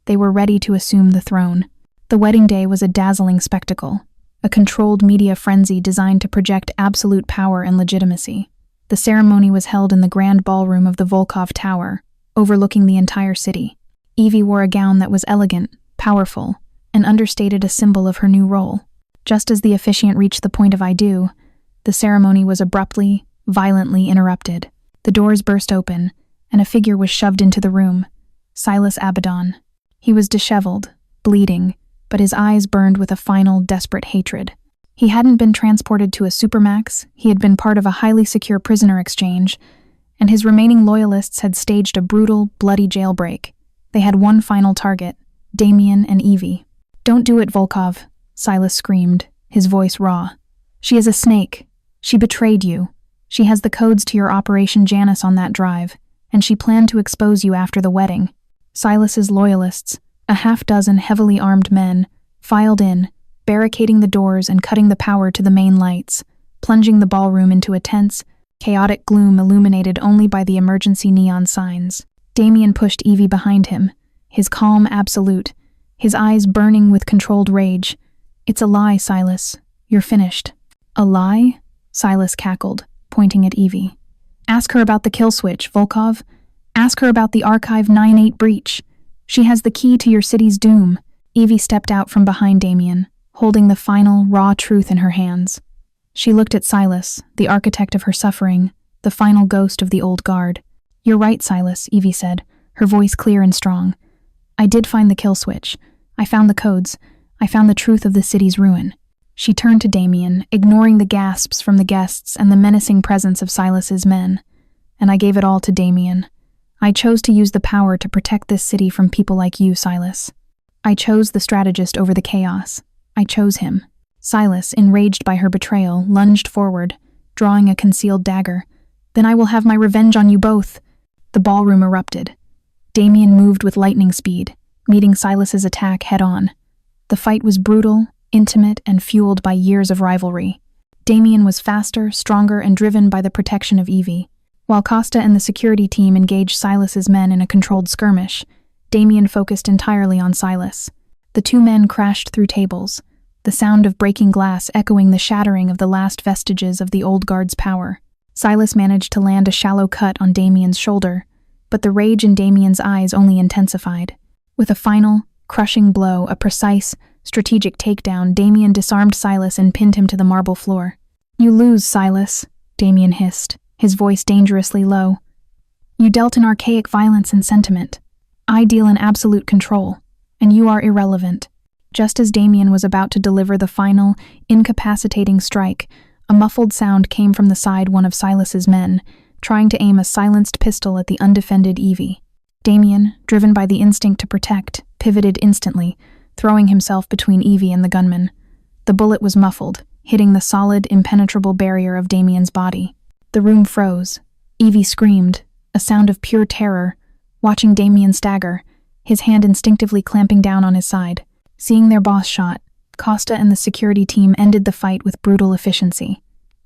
They were ready to assume the throne. The wedding day was a dazzling spectacle, a controlled media frenzy designed to project absolute power and legitimacy. The ceremony was held in the grand ballroom of the Volkov Tower, overlooking the entire city. Evie wore a gown that was elegant, powerful, and understated a symbol of her new role. Just as the officiant reached the point of "I do," the ceremony was abruptly, violently interrupted. The doors burst open, and a figure was shoved into the room. Silas Abaddon. He was disheveled, bleeding, but his eyes burned with a final, desperate hatred. He hadn't been transported to a supermax, he had been part of a highly secure prisoner exchange, and his remaining loyalists had staged a brutal, bloody jailbreak. They had one final target, Damian and Evie. "Don't do it, Volkov," Silas screamed, his voice raw. "She is a snake. She betrayed you. She has the codes to your Operation Janus on that drive, and she planned to expose you after the wedding." Silas's loyalists, a half-dozen heavily armed men, filed in, barricading the doors and cutting the power to the main lights, plunging the ballroom into a tense, chaotic gloom illuminated only by the emergency neon signs. Damian pushed Evie behind him, his calm absolute, his eyes burning with controlled rage. "It's a lie, Silas. You're finished." "A lie?" Silas cackled, pointing at Evie. "Ask her about the kill switch, Volkov. Ask her about the Archive 9-8 breach. She has the key to your city's doom." Evie stepped out from behind Damian, holding the final, raw truth in her hands. She looked at Silas, the architect of her suffering, the final ghost of the old guard. "You're right, Silas," Evie said, her voice clear and strong. "I did find the kill switch. I found the codes. I found the truth of the city's ruin." She turned to Damian, ignoring the gasps from the guests and the menacing presence of Silas's men. "And I gave it all to Damian. I chose to use the power to protect this city from people like you, Silas. I chose the strategist over the chaos. I chose him." Silas, enraged by her betrayal, lunged forward, drawing a concealed dagger. "Then I will have my revenge on you both." The ballroom erupted. Damian moved with lightning speed, meeting Silas's attack head-on. The fight was brutal, intimate, and fueled by years of rivalry. Damian was faster, stronger, and driven by the protection of Evie. While Costa and the security team engaged Silas's men in a controlled skirmish, Damian focused entirely on Silas. The two men crashed through tables, the sound of breaking glass echoing the shattering of the last vestiges of the old guard's power. Silas managed to land a shallow cut on Damian's shoulder, but the rage in Damian's eyes only intensified. With a final, crushing blow, a precise, strategic takedown, Damian disarmed Silas and pinned him to the marble floor. "You lose, Silas," Damian hissed, his voice dangerously low. "You dealt in archaic violence and sentiment. I deal in absolute control, and you are irrelevant." Just as Damian was about to deliver the final, incapacitating strike, a muffled sound came from the side one of Silas's men, trying to aim a silenced pistol at the undefended Evie. Damian, driven by the instinct to protect, pivoted instantly, throwing himself between Evie and the gunman. The bullet was muffled, hitting the solid, impenetrable barrier of Damian's body. The room froze. Evie screamed, a sound of pure terror, watching Damian stagger, his hand instinctively clamping down on his side. Seeing their boss shot, Costa and the security team ended the fight with brutal efficiency.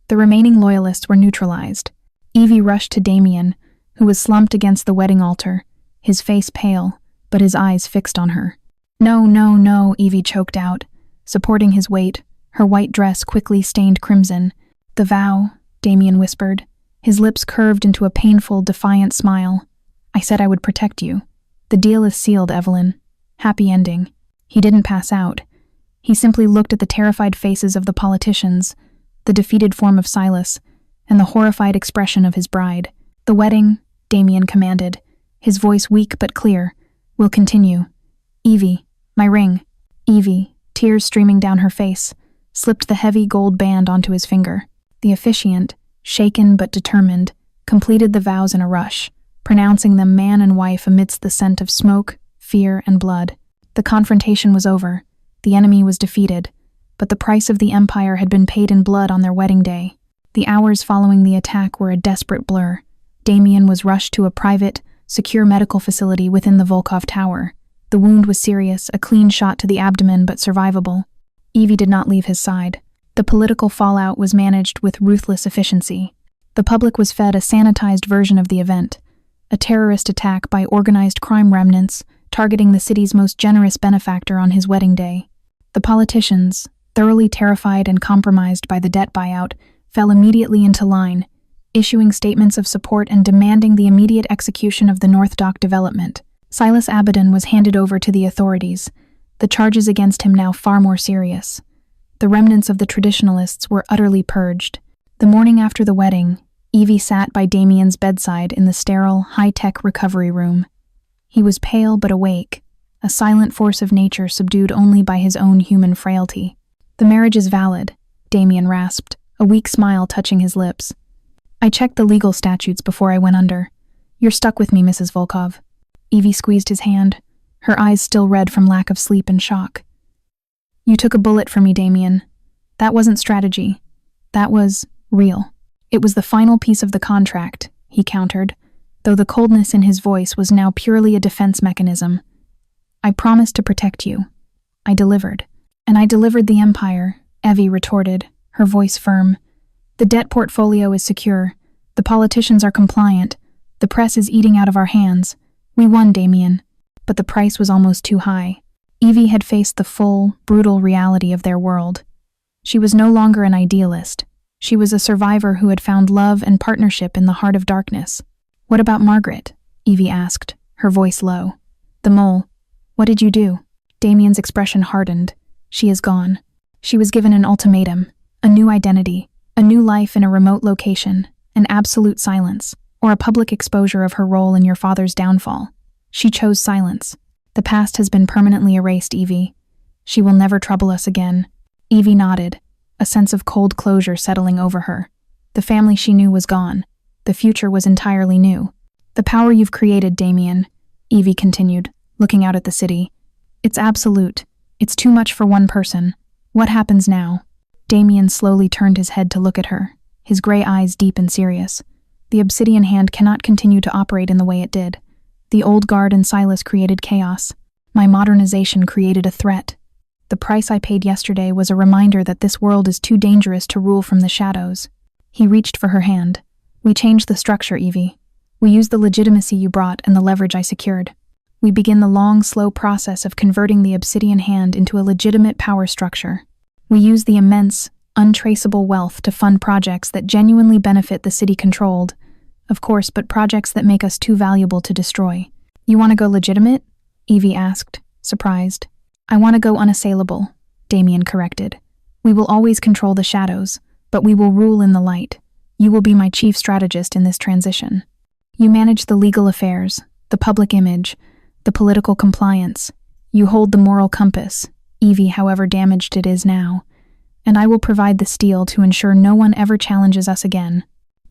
The remaining loyalists were neutralized. Evie rushed to Damian, who was slumped against the wedding altar, his face pale, but his eyes fixed on her. "No, no, no," Evie choked out, supporting his weight, her white dress quickly stained crimson. "The vow," Damian whispered, his lips curved into a painful, defiant smile. "I said I would protect you. The deal is sealed, Evelyn. Happy ending." He didn't pass out. He simply looked at the terrified faces of the politicians, the defeated form of Silas, and the horrified expression of his bride. "The wedding," Damian commanded, his voice weak but clear, "will continue. Evie, my ring." Evie, tears streaming down her face, slipped the heavy gold band onto his finger. The officiant, shaken but determined, completed the vows in a rush, pronouncing them man and wife amidst the scent of smoke, fear, and blood. The confrontation was over. The enemy was defeated, but the price of the Empire had been paid in blood on their wedding day. The hours following the attack were a desperate blur. Damian was rushed to a private, secure medical facility within the Volkov Tower. The wound was serious, a clean shot to the abdomen but survivable. Evie did not leave his side. The political fallout was managed with ruthless efficiency. The public was fed a sanitized version of the event, a terrorist attack by organized crime remnants targeting the city's most generous benefactor on his wedding day. The politicians, thoroughly terrified and compromised by the debt buyout, fell immediately into line, issuing statements of support and demanding the immediate execution of the North Dock development. Silas Abaddon was handed over to the authorities, the charges against him now far more serious. The remnants of the traditionalists were utterly purged. The morning after the wedding, Evie sat by Damian's bedside in the sterile, high-tech recovery room. He was pale but awake, a silent force of nature subdued only by his own human frailty. "The marriage is valid," Damian rasped, a weak smile touching his lips. "I checked the legal statutes before I went under. You're stuck with me, Mrs. Volkov." Evie squeezed his hand, her eyes still red from lack of sleep and shock. "You took a bullet for me, Damian. That wasn't strategy. That was real." "It was the final piece of the contract," he countered, though the coldness in his voice was now purely a defense mechanism. "I promised to protect you. I delivered." "And I delivered the Empire," Evie retorted, her voice firm. "The debt portfolio is secure. The politicians are compliant. The press is eating out of our hands. We won, Damian." But the price was almost too high. Evie had faced the full, brutal reality of their world. She was no longer an idealist. She was a survivor who had found love and partnership in the heart of darkness. "What about Margaret?" Evie asked, her voice low. "The mole. What did you do?" Damian's expression hardened. "She is gone. She was given an ultimatum, a new identity, a new life in a remote location, an absolute silence, or a public exposure of her role in your father's downfall. She chose silence. The past has been permanently erased, Evie. She will never trouble us again." Evie nodded, a sense of cold closure settling over her. The family she knew was gone. The future was entirely new. "The power you've created, Damian," Evie continued, looking out at the city. "It's absolute. It's too much for one person. What happens now?" Damian slowly turned his head to look at her, his gray eyes deep and serious. "The Obsidian Hand cannot continue to operate in the way it did. The old guard and Silas created chaos. My modernization created a threat. The price I paid yesterday was a reminder that this world is too dangerous to rule from the shadows." He reached for her hand. "We changed the structure, Evie. We used the legitimacy you brought and the leverage I secured. We begin the long, slow process of converting the Obsidian Hand into a legitimate power structure. We use the immense, untraceable wealth to fund projects that genuinely benefit the city controlled, of course, but projects that make us too valuable to destroy." "You want to go legitimate?" Evie asked, surprised. "I want to go unassailable," Damian corrected. "We will always control the shadows, but we will rule in the light. You will be my chief strategist in this transition. You manage the legal affairs, the public image, the political compliance. You hold the moral compass, Evie, however damaged it is now, and I will provide the steel to ensure no one ever challenges us again."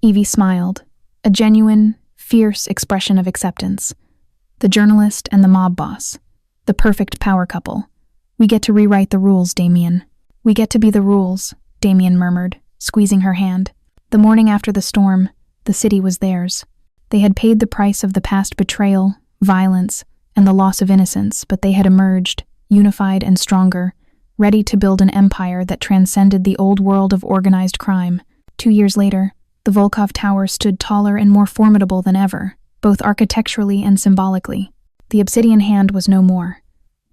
Evie smiled, a genuine, fierce expression of acceptance. The journalist and the mob boss. The perfect power couple. "We get to rewrite the rules, Damian." "We get to be the rules," Damian murmured, squeezing her hand. The morning after the storm, the city was theirs. They had paid the price of the past betrayal, violence, and the loss of innocence, but they had emerged, unified and stronger, ready to build an empire that transcended the old world of organized crime. 2 years later, the Volkov Tower stood taller and more formidable than ever, both architecturally and symbolically. The Obsidian Hand was no more.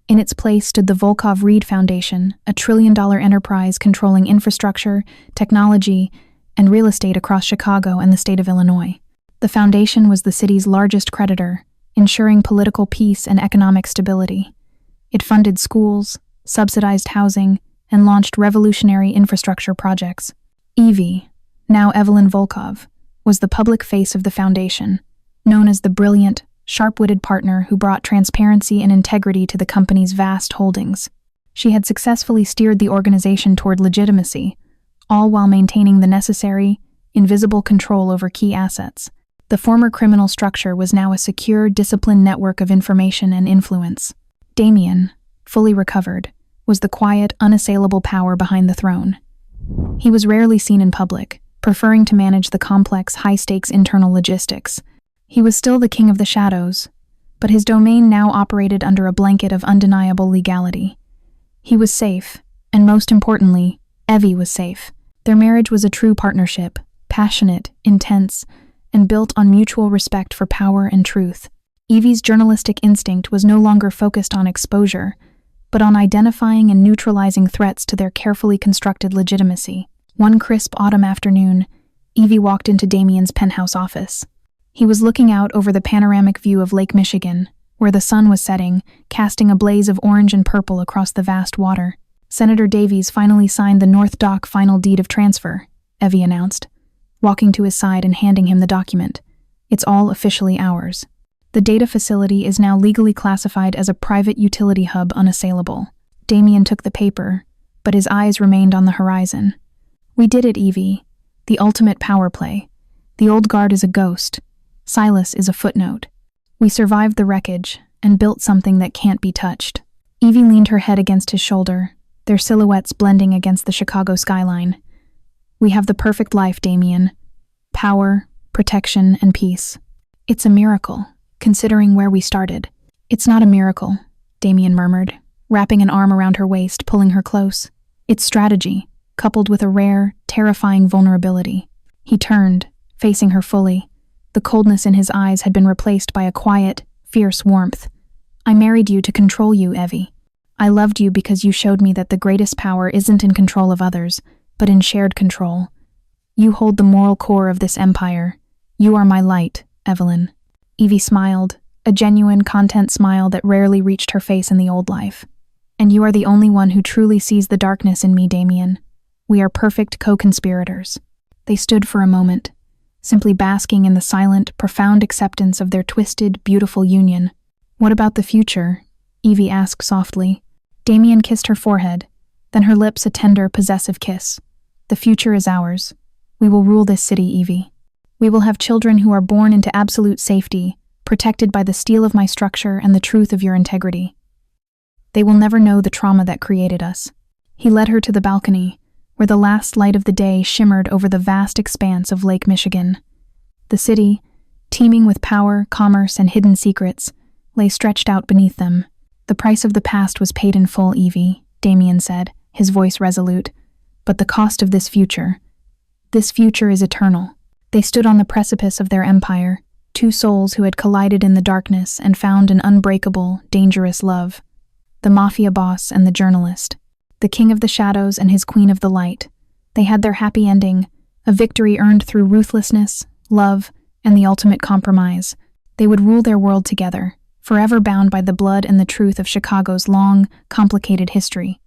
In its place stood the Volkov Reed Foundation, a trillion-dollar enterprise controlling infrastructure, technology, and real estate across Chicago and the state of Illinois. The foundation was the city's largest creditor, ensuring political peace and economic stability. It funded schools, subsidized housing, and launched revolutionary infrastructure projects. Evie, now Evelyn Volkov, was the public face of the foundation, known as the brilliant, sharp-witted partner who brought transparency and integrity to the company's vast holdings. She had successfully steered the organization toward legitimacy, all while maintaining the necessary, invisible control over key assets. The former criminal structure was now a secure, disciplined network of information and influence. Damian, fully recovered, was the quiet, unassailable power behind the throne. He was rarely seen in public, preferring to manage the complex, high-stakes internal logistics. He was still the king of the shadows, but his domain now operated under a blanket of undeniable legality. He was safe, and most importantly, Evie was safe. Their marriage was a true partnership, passionate, intense, and built on mutual respect for power and truth. Evie's journalistic instinct was no longer focused on exposure, but on identifying and neutralizing threats to their carefully constructed legitimacy. One crisp autumn afternoon, Evie walked into Damian's penthouse office. He was looking out over the panoramic view of Lake Michigan, where the sun was setting, casting a blaze of orange and purple across the vast water. Senator Davies finally signed the North Dock final deed of transfer, Evie announced, walking to his side and handing him the document. It's all officially ours. The data facility is now legally classified as a private utility hub unassailable. Damian took the paper, but his eyes remained on the horizon. We did it, Evie. The ultimate power play. The old guard is a ghost. Silas is a footnote. We survived the wreckage and built something that can't be touched. Evie leaned her head against his shoulder, their silhouettes blending against the Chicago skyline. We have the perfect life, Damian. Power, protection, and peace. It's a miracle, considering where we started. It's not a miracle, Damian murmured, wrapping an arm around her waist, pulling her close. It's strategy, coupled with a rare, terrifying vulnerability. He turned, facing her fully. The coldness in his eyes had been replaced by a quiet, fierce warmth. I married you to control you, Evie. I loved you because you showed me that the greatest power isn't in control of others, but in shared control. You hold the moral core of this empire. You are my light, Evelyn. Evie smiled, a genuine, content smile that rarely reached her face in the old life. And you are the only one who truly sees the darkness in me, Damian. We are perfect co-conspirators. They stood for a moment, simply basking in the silent, profound acceptance of their twisted, beautiful union. What about the future? Evie asked softly. Damian kissed her forehead, then her lips a tender, possessive kiss. The future is ours. We will rule this city, Evie. We will have children who are born into absolute safety, protected by the steel of my structure and the truth of your integrity. They will never know the trauma that created us. He led her to the balcony, where the last light of the day shimmered over the vast expanse of Lake Michigan. The city, teeming with power, commerce, and hidden secrets, lay stretched out beneath them. The price of the past was paid in full, Evie, Damian said, his voice resolute. But the cost of this future is eternal. They stood on the precipice of their empire, two souls who had collided in the darkness and found an unbreakable, dangerous love. The Mafia boss and the journalist. The king of the shadows and his queen of the light. They had their happy ending, a victory earned through ruthlessness, love, and the ultimate compromise. They would rule their world together, forever bound by the blood and the truth of Chicago's long, complicated history.